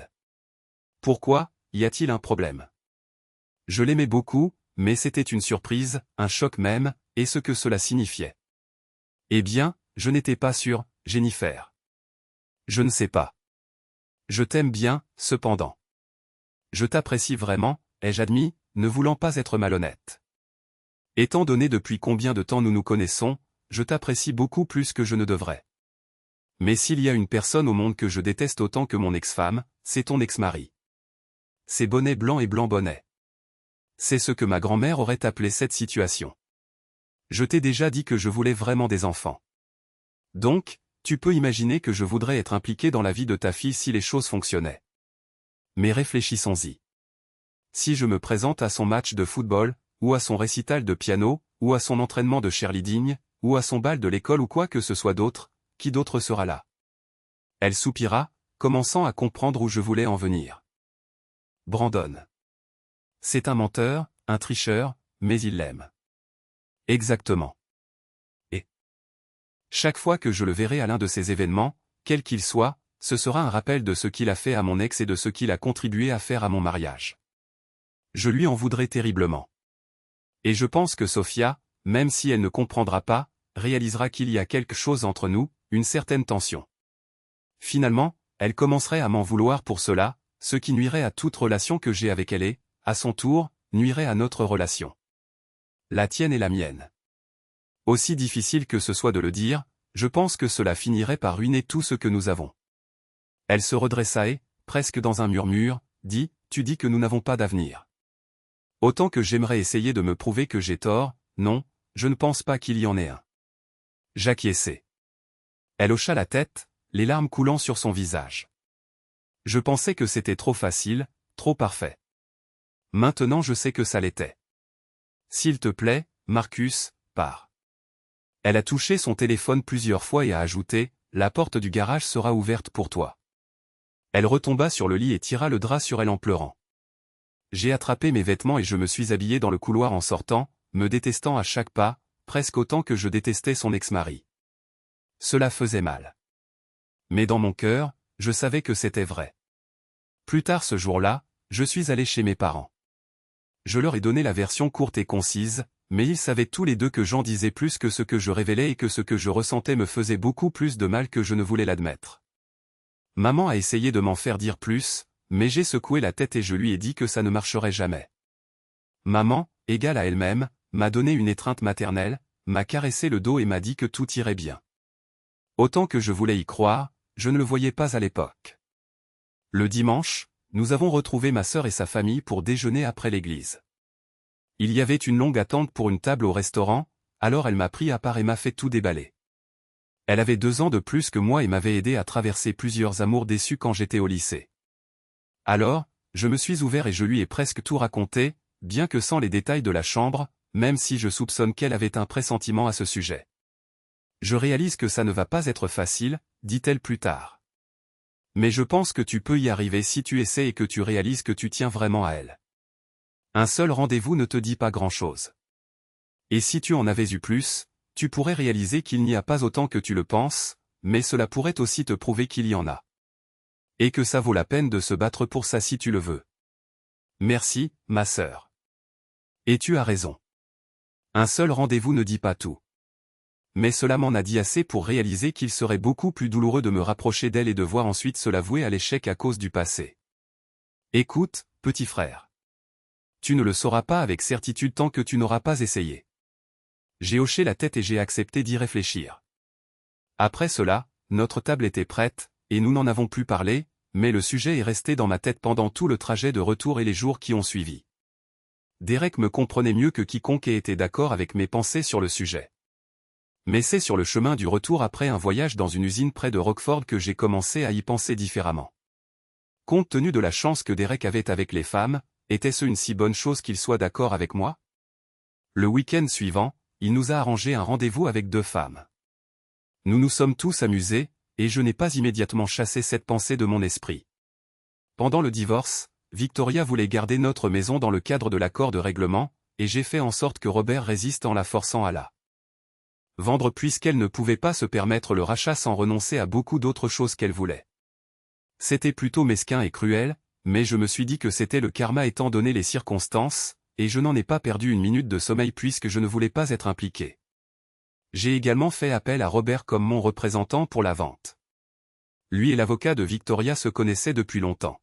Pourquoi, y a-t-il un problème? Je l'aimais beaucoup, mais c'était une surprise, un choc même, et ce que cela signifiait. Eh bien, je n'étais pas sûr, Jennifer. Je ne sais pas. Je t'aime bien, cependant. Je t'apprécie vraiment, ai-je admis, ne voulant pas être malhonnête. Étant donné depuis combien de temps nous nous connaissons, je t'apprécie beaucoup plus que je ne devrais. Mais s'il y a une personne au monde que je déteste autant que mon ex-femme, c'est ton ex-mari. C'est bonnet blanc et blanc bonnet. C'est ce que ma grand-mère aurait appelé cette situation. Je t'ai déjà dit que je voulais vraiment des enfants. Donc, tu peux imaginer que je voudrais être impliqué dans la vie de ta fille si les choses fonctionnaient. Mais réfléchissons-y. Si je me présente à son match de football, ou à son récital de piano, ou à son entraînement de cheerleading, ou à son bal de l'école ou quoi que ce soit d'autre, qui d'autre sera là? Elle soupira, commençant à comprendre où je voulais en venir. Brandon. C'est un menteur, un tricheur, mais il l'aime. Exactement. Et chaque fois que je le verrai à l'un de ces événements, quel qu'il soit, ce sera un rappel de ce qu'il a fait à mon ex et de ce qu'il a contribué à faire à mon mariage. Je lui en voudrais terriblement. Et je pense que Sophia, même si elle ne comprendra pas, réalisera qu'il y a quelque chose entre nous, une certaine tension. Finalement, elle commencerait à m'en vouloir pour cela, ce qui nuirait à toute relation que j'ai avec elle et, à son tour, nuirait à notre relation. La tienne et la mienne. Aussi difficile que ce soit de le dire, je pense que cela finirait par ruiner tout ce que nous avons. Elle se redressa et, presque dans un murmure, dit, « Tu dis que nous n'avons pas d'avenir. Autant que j'aimerais essayer de me prouver que j'ai tort, non, je ne pense pas qu'il y en ait un. » J'acquiesçai. Elle hocha la tête, les larmes coulant sur son visage. Je pensais que c'était trop facile, trop parfait. Maintenant je sais que ça l'était. S'il te plaît, Marcus, pars. Elle a touché son téléphone plusieurs fois et a ajouté, « La porte du garage sera ouverte pour toi. » Elle retomba sur le lit et tira le drap sur elle en pleurant. J'ai attrapé mes vêtements et je me suis habillé dans le couloir en sortant, me détestant à chaque pas, presque autant que je détestais son ex-mari. Cela faisait mal. Mais dans mon cœur, je savais que c'était vrai. Plus tard ce jour-là, je suis allé chez mes parents. Je leur ai donné la version courte et concise, mais ils savaient tous les deux que j'en disais plus que ce que je révélais et que ce que je ressentais me faisait beaucoup plus de mal que je ne voulais l'admettre. Maman a essayé de m'en faire dire plus, mais j'ai secoué la tête et je lui ai dit que ça ne marcherait jamais. Maman, égale à elle-même, m'a donné une étreinte maternelle, m'a caressé le dos et m'a dit que tout irait bien. Autant que je voulais y croire, je ne le voyais pas à l'époque. Le dimanche, nous avons retrouvé ma sœur et sa famille pour déjeuner après l'église. Il y avait une longue attente pour une table au restaurant, alors elle m'a pris à part et m'a fait tout déballer. Elle avait 2 ans de plus que moi et m'avait aidé à traverser plusieurs amours déçus quand j'étais au lycée. Alors, je me suis ouvert et je lui ai presque tout raconté, bien que sans les détails de la chambre, même si je soupçonne qu'elle avait un pressentiment à ce sujet. Je réalise que ça ne va pas être facile, dit-elle plus tard. Mais je pense que tu peux y arriver si tu essaies et que tu réalises que tu tiens vraiment à elle. Un seul rendez-vous ne te dit pas grand-chose. Et si tu en avais eu plus, tu pourrais réaliser qu'il n'y a pas autant que tu le penses, mais cela pourrait aussi te prouver qu'il y en a. Et que ça vaut la peine de se battre pour ça si tu le veux. Merci, ma sœur. Et tu as raison. Un seul rendez-vous ne dit pas tout. Mais cela m'en a dit assez pour réaliser qu'il serait beaucoup plus douloureux de me rapprocher d'elle et de voir ensuite se l'avouer à l'échec à cause du passé. Écoute, petit frère. Tu ne le sauras pas avec certitude tant que tu n'auras pas essayé. J'ai hoché la tête et j'ai accepté d'y réfléchir. Après cela, notre table était prête, et nous n'en avons plus parlé, mais le sujet est resté dans ma tête pendant tout le trajet de retour et les jours qui ont suivi. Derek me comprenait mieux que quiconque et était d'accord avec mes pensées sur le sujet. Mais c'est sur le chemin du retour après un voyage dans une usine près de Rockford que j'ai commencé à y penser différemment. Compte tenu de la chance que Derek avait avec les femmes, était-ce une si bonne chose qu'il soit d'accord avec moi? Le week-end suivant, il nous a arrangé un rendez-vous avec 2 femmes. Nous nous sommes tous amusés, et je n'ai pas immédiatement chassé cette pensée de mon esprit. Pendant le divorce, Victoria voulait garder notre maison dans le cadre de l'accord de règlement, et j'ai fait en sorte que Robert résiste en la forçant à la vendre puisqu'elle ne pouvait pas se permettre le rachat sans renoncer à beaucoup d'autres choses qu'elle voulait. C'était plutôt mesquin et cruel, mais je me suis dit que c'était le karma étant donné les circonstances, et je n'en ai pas perdu une minute de sommeil puisque je ne voulais pas être impliqué. J'ai également fait appel à Robert comme mon représentant pour la vente. Lui et l'avocat de Victoria se connaissaient depuis longtemps.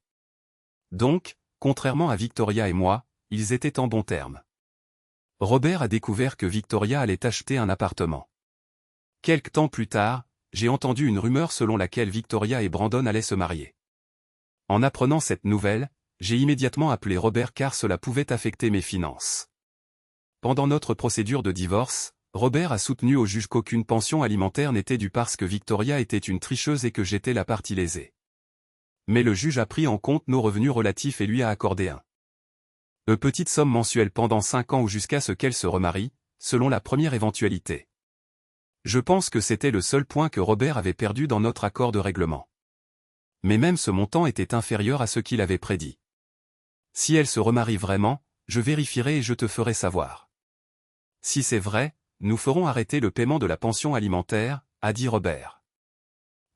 Donc, contrairement à Victoria et moi, ils étaient en bons termes. Robert a découvert que Victoria allait acheter un appartement. Quelque temps plus tard, j'ai entendu une rumeur selon laquelle Victoria et Brandon allaient se marier. En apprenant cette nouvelle, j'ai immédiatement appelé Robert car cela pouvait affecter mes finances. Pendant notre procédure de divorce, Robert a soutenu au juge qu'aucune pension alimentaire n'était due parce que Victoria était une tricheuse et que j'étais la partie lésée. Mais le juge a pris en compte nos revenus relatifs et lui a accordé une petite somme mensuelle pendant 5 ans ou jusqu'à ce qu'elle se remarie, selon la première éventualité. Je pense que c'était le seul point que Robert avait perdu dans notre accord de règlement. Mais même ce montant était inférieur à ce qu'il avait prédit. Si elle se remarie vraiment, je vérifierai et je te ferai savoir. Si c'est vrai, nous ferons arrêter le paiement de la pension alimentaire, a dit Robert.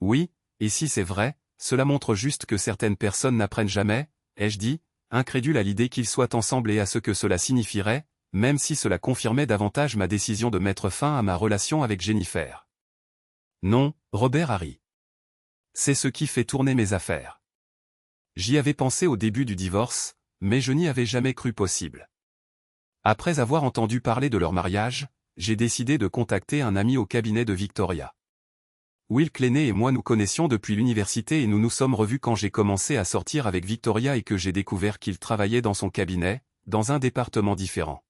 Oui, et si c'est vrai, cela montre juste que certaines personnes n'apprennent jamais, ai-je dit, incrédule à l'idée qu'ils soient ensemble et à ce que cela signifierait, même si cela confirmait davantage ma décision de mettre fin à ma relation avec Jennifer. Non, Robert a ri. C'est ce qui fait tourner mes affaires. J'y avais pensé au début du divorce, mais je n'y avais jamais cru possible. Après avoir entendu parler de leur mariage, j'ai décidé de contacter un ami au cabinet de Victoria. Will Clenay et moi nous connaissions depuis l'université et nous nous sommes revus quand j'ai commencé à sortir avec Victoria et que j'ai découvert qu'il travaillait dans son cabinet, dans un département différent.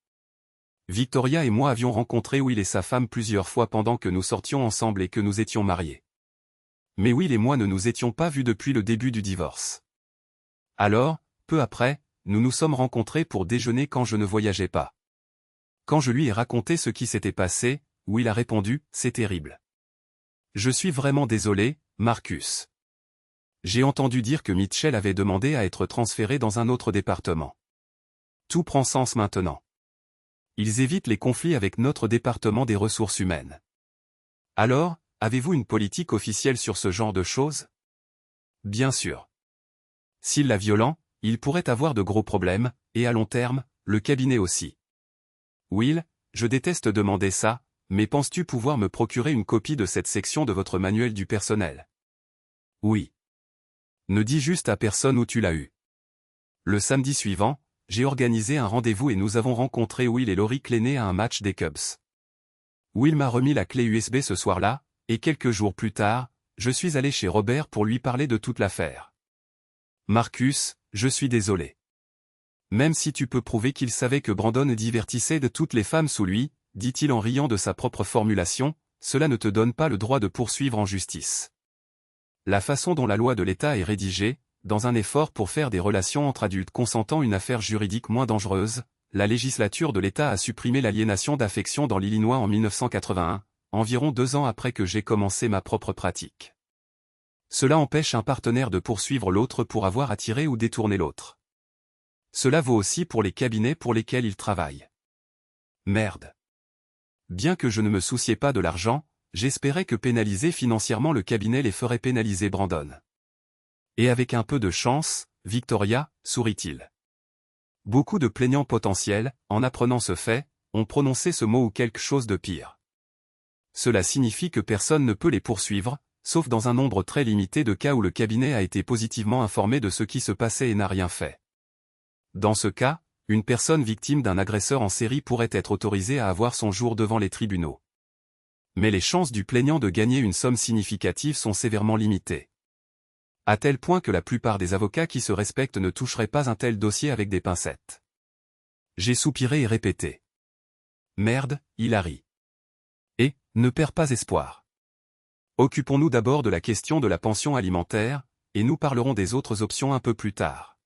Victoria et moi avions rencontré Will et sa femme plusieurs fois pendant que nous sortions ensemble et que nous étions mariés. Mais Will et moi ne nous étions pas vus depuis le début du divorce. Alors, peu après, nous nous sommes rencontrés pour déjeuner quand je ne voyageais pas. Quand je lui ai raconté ce qui s'était passé, Will a répondu, « C'est terrible. Je suis vraiment désolé, Marcus. J'ai entendu dire que Mitchell avait demandé à être transféré dans un autre département. Tout prend sens maintenant. Ils évitent les conflits avec notre département des ressources humaines. Alors, avez-vous une politique officielle sur ce genre de choses? Bien sûr. S'il l'a violent, il pourrait avoir de gros problèmes, et à long terme, le cabinet aussi. Will, je déteste demander ça, mais penses-tu pouvoir me procurer une copie de cette section de votre manuel du personnel? Oui. Ne dis juste à personne où tu l'as eu. Le samedi suivant, j'ai organisé un rendez-vous et nous avons rencontré Will et Lori Clenay à un match des Cubs. Will m'a remis la clé USB ce soir-là, et quelques jours plus tard, je suis allé chez Robert pour lui parler de toute l'affaire. Marcus, je suis désolé. Même si tu peux prouver qu'il savait que Brandon divertissait de toutes les femmes sous lui, dit-il en riant de sa propre formulation, cela ne te donne pas le droit de poursuivre en justice. La façon dont la loi de l'État est rédigée, dans un effort pour faire des relations entre adultes consentants une affaire juridique moins dangereuse, la législature de l'État a supprimé l'aliénation d'affection dans l'Illinois en 1981, environ 2 ans après que j'ai commencé ma propre pratique. Cela empêche un partenaire de poursuivre l'autre pour avoir attiré ou détourné l'autre. Cela vaut aussi pour les cabinets pour lesquels il travaille. Merde. Bien que je ne me souciais pas de l'argent, j'espérais que pénaliser financièrement le cabinet les ferait pénaliser Brandon. Et avec un peu de chance, Victoria, sourit-il. Beaucoup de plaignants potentiels, en apprenant ce fait, ont prononcé ce mot ou quelque chose de pire. Cela signifie que personne ne peut les poursuivre, sauf dans un nombre très limité de cas où le cabinet a été positivement informé de ce qui se passait et n'a rien fait. Dans ce cas, une personne victime d'un agresseur en série pourrait être autorisée à avoir son jour devant les tribunaux. Mais les chances du plaignant de gagner une somme significative sont sévèrement limitées. À tel point que la plupart des avocats qui se respectent ne toucheraient pas un tel dossier avec des pincettes. J'ai soupiré et répété. Merde, il a ri. Et, ne perds pas espoir. Occupons-nous d'abord de la question de la pension alimentaire, et nous parlerons des autres options un peu plus tard.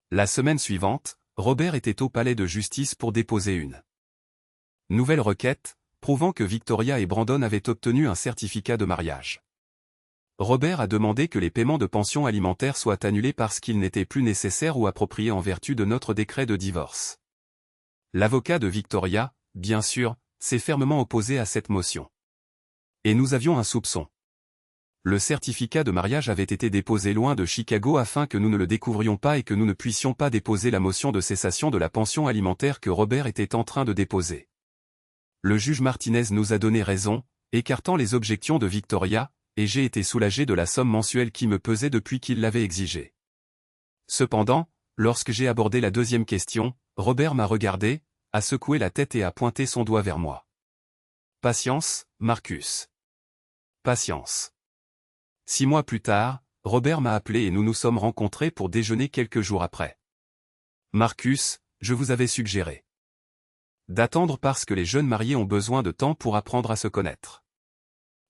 La semaine suivante, Robert était au palais de justice pour déposer une nouvelle requête, prouvant que Victoria et Brandon avaient obtenu un certificat de mariage. Robert a demandé que les paiements de pension alimentaire soient annulés parce qu'ils n'étaient plus nécessaires ou appropriés en vertu de notre décret de divorce. L'avocat de Victoria, bien sûr, s'est fermement opposé à cette motion. Et nous avions un soupçon. Le certificat de mariage avait été déposé loin de Chicago afin que nous ne le découvrions pas et que nous ne puissions pas déposer la motion de cessation de la pension alimentaire que Robert était en train de déposer. Le juge Martinez nous a donné raison, écartant les objections de Victoria, et j'ai été soulagé de la somme mensuelle qui me pesait depuis qu'il l'avait exigée. Cependant, lorsque j'ai abordé la deuxième question, Robert m'a regardé, a secoué la tête et a pointé son doigt vers moi. Patience, Marcus. Patience. 6 mois plus tard, Robert m'a appelé et nous nous sommes rencontrés pour déjeuner quelques jours après. Marcus, je vous avais suggéré d'attendre parce que les jeunes mariés ont besoin de temps pour apprendre à se connaître.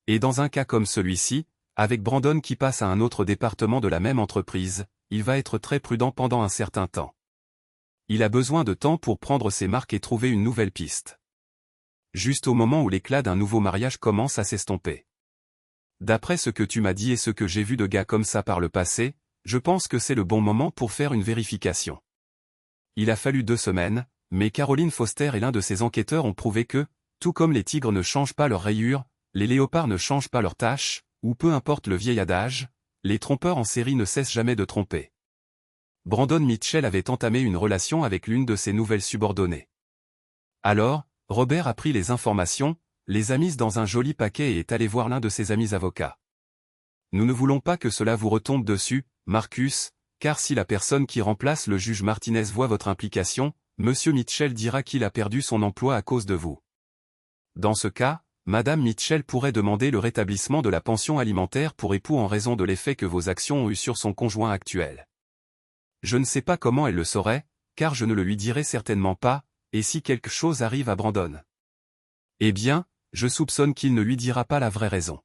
Et dans un cas comme celui-ci, avec Brandon qui passe à un autre département de la même entreprise, il va être très prudent pendant un certain temps. Il a besoin de temps pour prendre ses marques et trouver une nouvelle piste. Juste au moment où l'éclat d'un nouveau mariage commence à s'estomper. D'après ce que tu m'as dit et ce que j'ai vu de gars comme ça par le passé, je pense que c'est le bon moment pour faire une vérification. Il a fallu 2 semaines, mais Caroline Foster et l'un de ses enquêteurs ont prouvé que, tout comme les tigres ne changent pas leurs rayures, les léopards ne changent pas leurs taches, ou peu importe le vieil adage, les trompeurs en série ne cessent jamais de tromper. Brandon Mitchell avait entamé une relation avec l'une de ses nouvelles subordonnées. Alors, Robert a pris les informations, les a mises dans un joli paquet et est allé voir l'un de ses amis avocats. Nous ne voulons pas que cela vous retombe dessus, Marcus, car si la personne qui remplace le juge Martinez voit votre implication, Monsieur Mitchell dira qu'il a perdu son emploi à cause de vous. Dans ce cas, Madame Mitchell pourrait demander le rétablissement de la pension alimentaire pour époux en raison de l'effet que vos actions ont eu sur son conjoint actuel. Je ne sais pas comment elle le saurait, car je ne le lui dirai certainement pas, et si quelque chose arrive à Brandon? Eh bien, je soupçonne qu'il ne lui dira pas la vraie raison.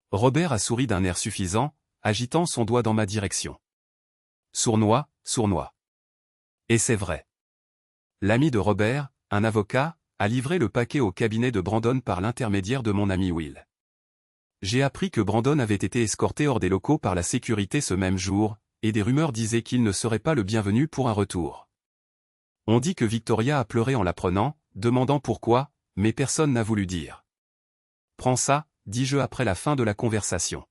Robert a souri d'un air suffisant, agitant son doigt dans ma direction. Sournois, sournois. Et c'est vrai. L'ami de Robert, un avocat, a livré le paquet au cabinet de Brandon par l'intermédiaire de mon ami Will. J'ai appris que Brandon avait été escorté hors des locaux par la sécurité ce même jour, et des rumeurs disaient qu'il ne serait pas le bienvenu pour un retour. On dit que Victoria a pleuré en l'apprenant, demandant pourquoi, mais personne n'a voulu dire. Prends ça, dis-je après la fin de la conversation.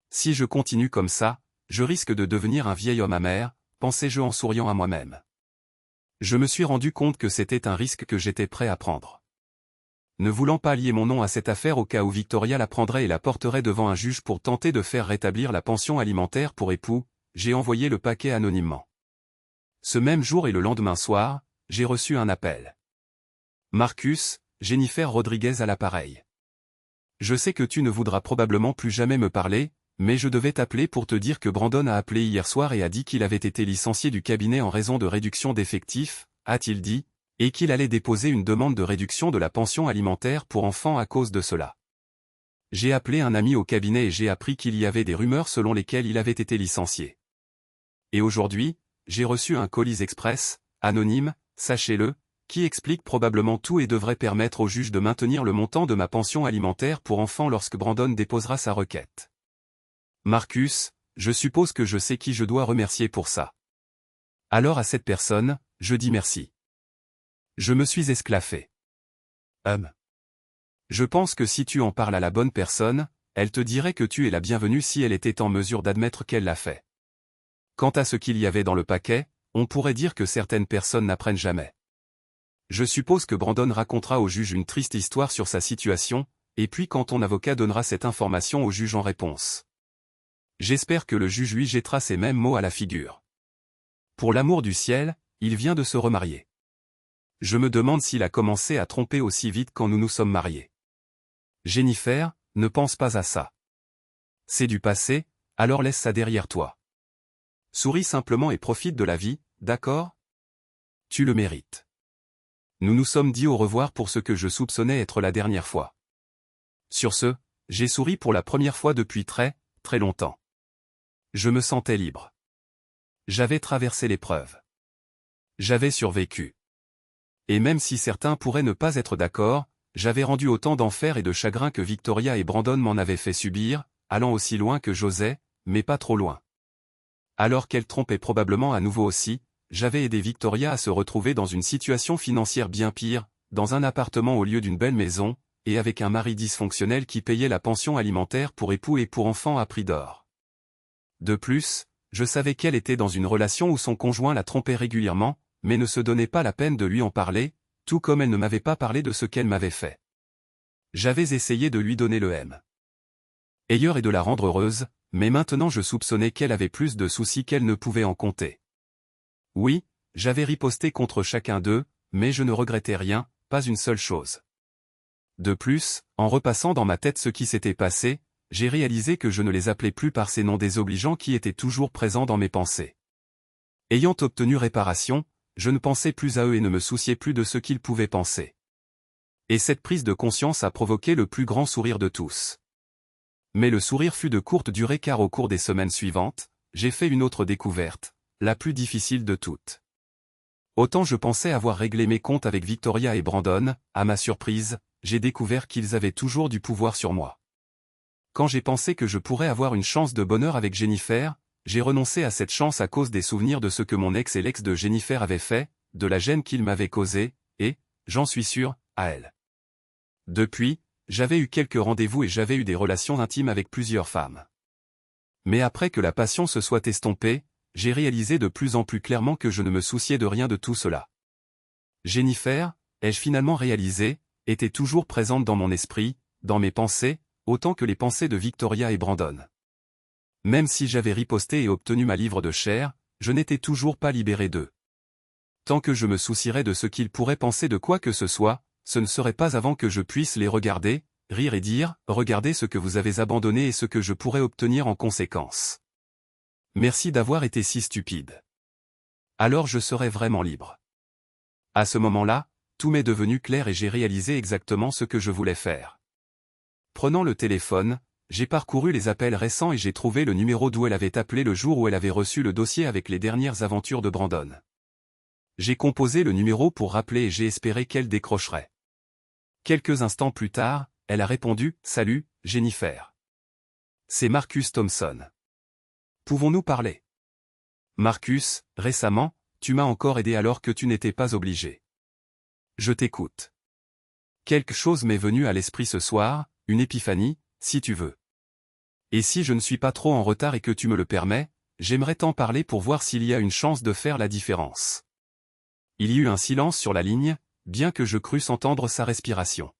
Si je continue comme ça, je risque de devenir un vieil homme amer, pensai-je en souriant à moi-même. Je me suis rendu compte que c'était un risque que j'étais prêt à prendre. Ne voulant pas lier mon nom à cette affaire au cas où Victoria la prendrait et la porterait devant un juge pour tenter de faire rétablir la pension alimentaire pour époux, j'ai envoyé le paquet anonymement. Ce même jour et le lendemain soir, j'ai reçu un appel. Marcus, Jennifer Rodriguez à l'appareil. Je sais que tu ne voudras probablement plus jamais me parler, mais je devais t'appeler pour te dire que Brandon a appelé hier soir et a dit qu'il avait été licencié du cabinet en raison de réduction d'effectifs, a-t-il dit, et qu'il allait déposer une demande de réduction de la pension alimentaire pour enfants à cause de cela. J'ai appelé un ami au cabinet et j'ai appris qu'il y avait des rumeurs selon lesquelles il avait été licencié. Et aujourd'hui, j'ai reçu un colis express, anonyme, sachez-le, qui explique probablement tout et devrait permettre au juge de maintenir le montant de ma pension alimentaire pour enfants lorsque Brandon déposera sa requête. Marcus, je suppose que je sais qui je dois remercier pour ça. Alors à cette personne, je dis merci. Je me suis esclaffé. Je pense que si tu en parles à la bonne personne, elle te dirait que tu es la bienvenue si elle était en mesure d'admettre qu'elle l'a fait. Quant à ce qu'il y avait dans le paquet, on pourrait dire que certaines personnes n'apprennent jamais. Je suppose que Brandon racontera au juge une triste histoire sur sa situation, et puis quand ton avocat donnera cette information au juge en réponse. J'espère que le juge lui jettera ces mêmes mots à la figure. Pour l'amour du ciel, il vient de se remarier. Je me demande s'il a commencé à tromper aussi vite quand nous nous sommes mariés. Jennifer, ne pense pas à ça. C'est du passé, alors laisse ça derrière toi. Souris simplement et profite de la vie, d'accord? Tu le mérites. Nous nous sommes dit au revoir pour ce que je soupçonnais être la dernière fois. Sur ce, j'ai souri pour la première fois depuis très, très longtemps. Je me sentais libre. J'avais traversé l'épreuve. J'avais survécu. Et même si certains pourraient ne pas être d'accord, j'avais rendu autant d'enfer et de chagrin que Victoria et Brandon m'en avaient fait subir, allant aussi loin que j'osais, mais pas trop loin. Alors qu'elle trompait probablement à nouveau aussi, j'avais aidé Victoria à se retrouver dans une situation financière bien pire, dans un appartement au lieu d'une belle maison, et avec un mari dysfonctionnel qui payait la pension alimentaire pour époux et pour enfants à prix d'or. De plus, je savais qu'elle était dans une relation où son conjoint la trompait régulièrement, mais ne se donnait pas la peine de lui en parler, tout comme elle ne m'avait pas parlé de ce qu'elle m'avait fait. J'avais essayé de lui donner le ailleurs et de la rendre heureuse, mais maintenant je soupçonnais qu'elle avait plus de soucis qu'elle ne pouvait en compter. Oui, j'avais riposté contre chacun d'eux, mais je ne regrettais rien, pas une seule chose. De plus, en repassant dans ma tête ce qui s'était passé, j'ai réalisé que je ne les appelais plus par ces noms désobligeants qui étaient toujours présents dans mes pensées. Ayant obtenu réparation, je ne pensais plus à eux et ne me souciais plus de ce qu'ils pouvaient penser. Et cette prise de conscience a provoqué le plus grand sourire de tous. Mais le sourire fut de courte durée car au cours des semaines suivantes, j'ai fait une autre découverte, la plus difficile de toutes. Autant je pensais avoir réglé mes comptes avec Victoria et Brandon, à ma surprise, j'ai découvert qu'ils avaient toujours du pouvoir sur moi. Quand j'ai pensé que je pourrais avoir une chance de bonheur avec Jennifer, j'ai renoncé à cette chance à cause des souvenirs de ce que mon ex et l'ex de Jennifer avaient fait, de la gêne qu'ils m'avaient causée, et, j'en suis sûr, à elle. Depuis, j'avais eu quelques rendez-vous et j'avais eu des relations intimes avec plusieurs femmes. Mais après que la passion se soit estompée, j'ai réalisé de plus en plus clairement que je ne me souciais de rien de tout cela. Jennifer, ai-je finalement réalisé, était toujours présente dans mon esprit, dans mes pensées, autant que les pensées de Victoria et Brandon. Même si j'avais riposté et obtenu ma livre de chair, je n'étais toujours pas libéré d'eux. Tant que je me soucierais de ce qu'ils pourraient penser de quoi que ce soit, ce ne serait pas avant que je puisse les regarder, rire et dire « Regardez ce que vous avez abandonné et ce que je pourrais obtenir en conséquence. Merci d'avoir été si stupide. » Alors je serais vraiment libre. À ce moment-là, tout m'est devenu clair et j'ai réalisé exactement ce que je voulais faire. Prenant le téléphone, j'ai parcouru les appels récents et j'ai trouvé le numéro d'où elle avait appelé le jour où elle avait reçu le dossier avec les dernières aventures de Brandon. J'ai composé le numéro pour rappeler et j'ai espéré qu'elle décrocherait. Quelques instants plus tard, elle a répondu « Salut, Jennifer. C'est Marcus Thompson. Pouvons-nous parler ? Marcus, récemment, tu m'as encore aidé alors que tu n'étais pas obligé. Je t'écoute. Quelque chose m'est venu à l'esprit ce soir, une épiphanie, si tu veux. Et si je ne suis pas trop en retard et que tu me le permets, j'aimerais t'en parler pour voir s'il y a une chance de faire la différence. » Il y eut un silence sur la ligne, bien que je crusse entendre sa respiration.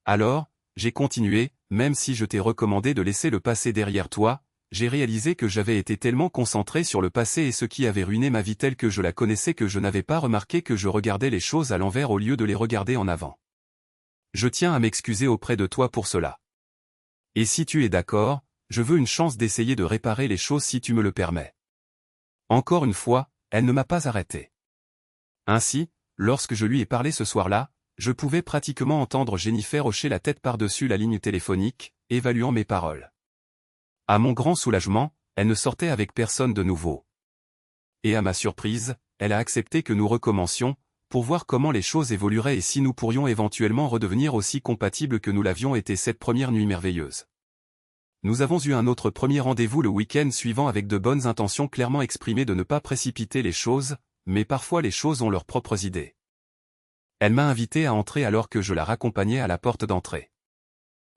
Alors, j'ai continué, même si je t'ai recommandé de laisser le passé derrière toi, j'ai réalisé que j'avais été tellement concentré sur le passé et ce qui avait ruiné ma vie telle que je la connaissais que je n'avais pas remarqué que je regardais les choses à l'envers au lieu de les regarder en avant. Je tiens à m'excuser auprès de toi pour cela. Et si tu es d'accord, je veux une chance d'essayer de réparer les choses si tu me le permets. Encore une fois, elle ne m'a pas arrêté. Ainsi, lorsque je lui ai parlé ce soir-là, je pouvais pratiquement entendre Jennifer hocher la tête par-dessus la ligne téléphonique, évaluant mes paroles. À mon grand soulagement, elle ne sortait avec personne de nouveau. Et à ma surprise, elle a accepté que nous recommencions, pour voir comment les choses évolueraient et si nous pourrions éventuellement redevenir aussi compatibles que nous l'avions été cette première nuit merveilleuse. Nous avons eu un autre premier rendez-vous le week-end suivant avec de bonnes intentions clairement exprimées de ne pas précipiter les choses, mais parfois les choses ont leurs propres idées. Elle m'a invité à entrer alors que je la raccompagnais à la porte d'entrée.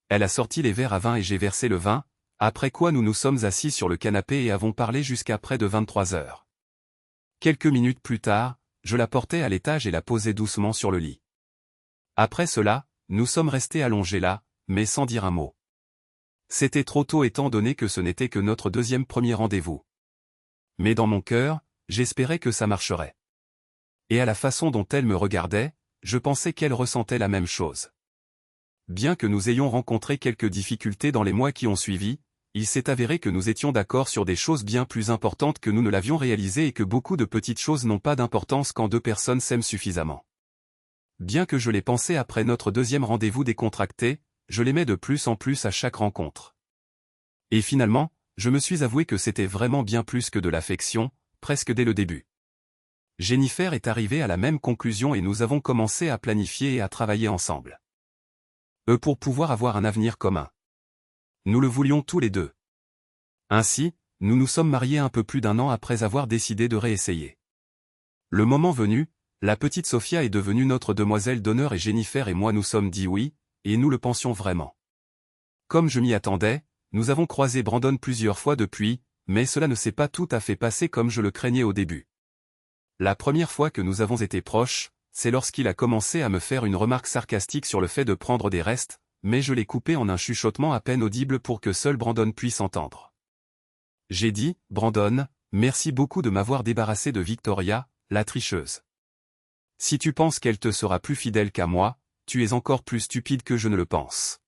Elle a sorti les verres à vin et j'ai versé le vin, après quoi nous nous sommes assis sur le canapé et avons parlé jusqu'à près de 23 heures. Quelques minutes plus tard, je la portai à l'étage et la posai doucement sur le lit. Après cela, nous sommes restés allongés là, mais sans dire un mot. C'était trop tôt étant donné que ce n'était que notre deuxième premier rendez-vous. Mais dans mon cœur, j'espérais que ça marcherait. Et à la façon dont elle me regardait, je pensais qu'elle ressentait la même chose. Bien que nous ayons rencontré quelques difficultés dans les mois qui ont suivi, il s'est avéré que nous étions d'accord sur des choses bien plus importantes que nous ne l'avions réalisé et que beaucoup de petites choses n'ont pas d'importance quand deux personnes s'aiment suffisamment. Bien que je l'ai pensé après notre deuxième rendez-vous décontracté, je l'aimais de plus en plus à chaque rencontre. Et finalement, je me suis avoué que c'était vraiment bien plus que de l'affection, presque dès le début. Jennifer est arrivée à la même conclusion et nous avons commencé à planifier et à travailler ensemble. Pour pouvoir avoir un avenir commun. Nous le voulions tous les deux. Ainsi, nous nous sommes mariés un peu plus d'1 an après avoir décidé de réessayer. Le moment venu, la petite Sophia est devenue notre demoiselle d'honneur et Jennifer et moi nous sommes dit oui, et nous le pensions vraiment. Comme je m'y attendais, nous avons croisé Brandon plusieurs fois depuis, mais cela ne s'est pas tout à fait passé comme je le craignais au début. La première fois que nous avons été proches, c'est lorsqu'il a commencé à me faire une remarque sarcastique sur le fait de prendre des restes, mais je l'ai coupé en un chuchotement à peine audible pour que seul Brandon puisse entendre. J'ai dit, « Brandon, merci beaucoup de m'avoir débarrassé de Victoria, la tricheuse. Si tu penses qu'elle te sera plus fidèle qu'à moi, tu es encore plus stupide que je ne le pense.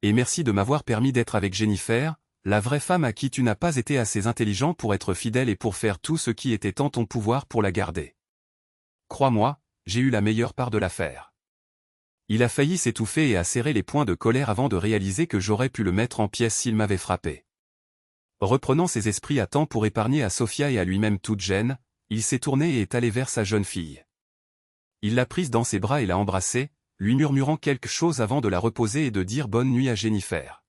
Et merci de m'avoir permis d'être avec Jennifer, la vraie femme à qui tu n'as pas été assez intelligent pour être fidèle et pour faire tout ce qui était en ton pouvoir pour la garder. Crois-moi, j'ai eu la meilleure part de l'affaire. » Il a failli s'étouffer et a serré les poings de colère avant de réaliser que j'aurais pu le mettre en pièces s'il m'avait frappé. Reprenant ses esprits à temps pour épargner à Sophia et à lui-même toute gêne, il s'est tourné et est allé vers sa jeune fille. Il l'a prise dans ses bras et l'a embrassée, lui murmurant quelque chose avant de la reposer et de dire bonne nuit à Jennifer.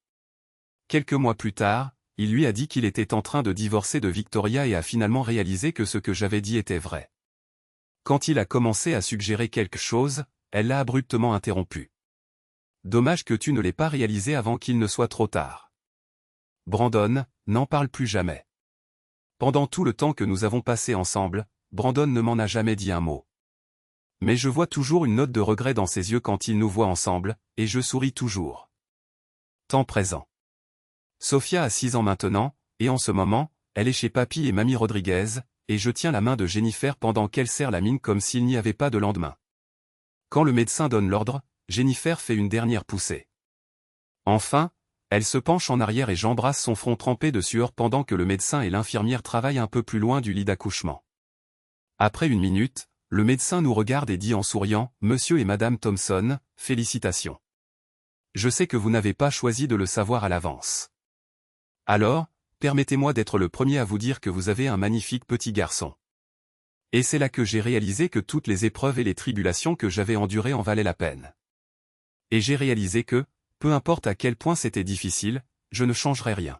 Quelques mois plus tard, il lui a dit qu'il était en train de divorcer de Victoria et a finalement réalisé que ce que j'avais dit était vrai. Quand il a commencé à suggérer quelque chose, elle l'a abruptement interrompu. Dommage que tu ne l'aies pas réalisé avant qu'il ne soit trop tard. Brandon, n'en parle plus jamais. Pendant tout le temps que nous avons passé ensemble, Brandon ne m'en a jamais dit un mot. Mais je vois toujours une note de regret dans ses yeux quand il nous voit ensemble, et je souris toujours. Temps présent. Sophia a 6 ans maintenant, et en ce moment, elle est chez Papy et Mamie Rodriguez, et je tiens la main de Jennifer pendant qu'elle serre la mine comme s'il n'y avait pas de lendemain. Quand le médecin donne l'ordre, Jennifer fait une dernière poussée. Enfin, elle se penche en arrière et j'embrasse son front trempé de sueur pendant que le médecin et l'infirmière travaillent un peu plus loin du lit d'accouchement. Après une minute, le médecin nous regarde et dit en souriant, « Monsieur et Madame Thompson, félicitations. Je sais que vous n'avez pas choisi de le savoir à l'avance. Alors, permettez-moi d'être le premier à vous dire que vous avez un magnifique petit garçon. » Et c'est là que j'ai réalisé que toutes les épreuves et les tribulations que j'avais endurées en valaient la peine. Et j'ai réalisé que, peu importe à quel point c'était difficile, je ne changerais rien.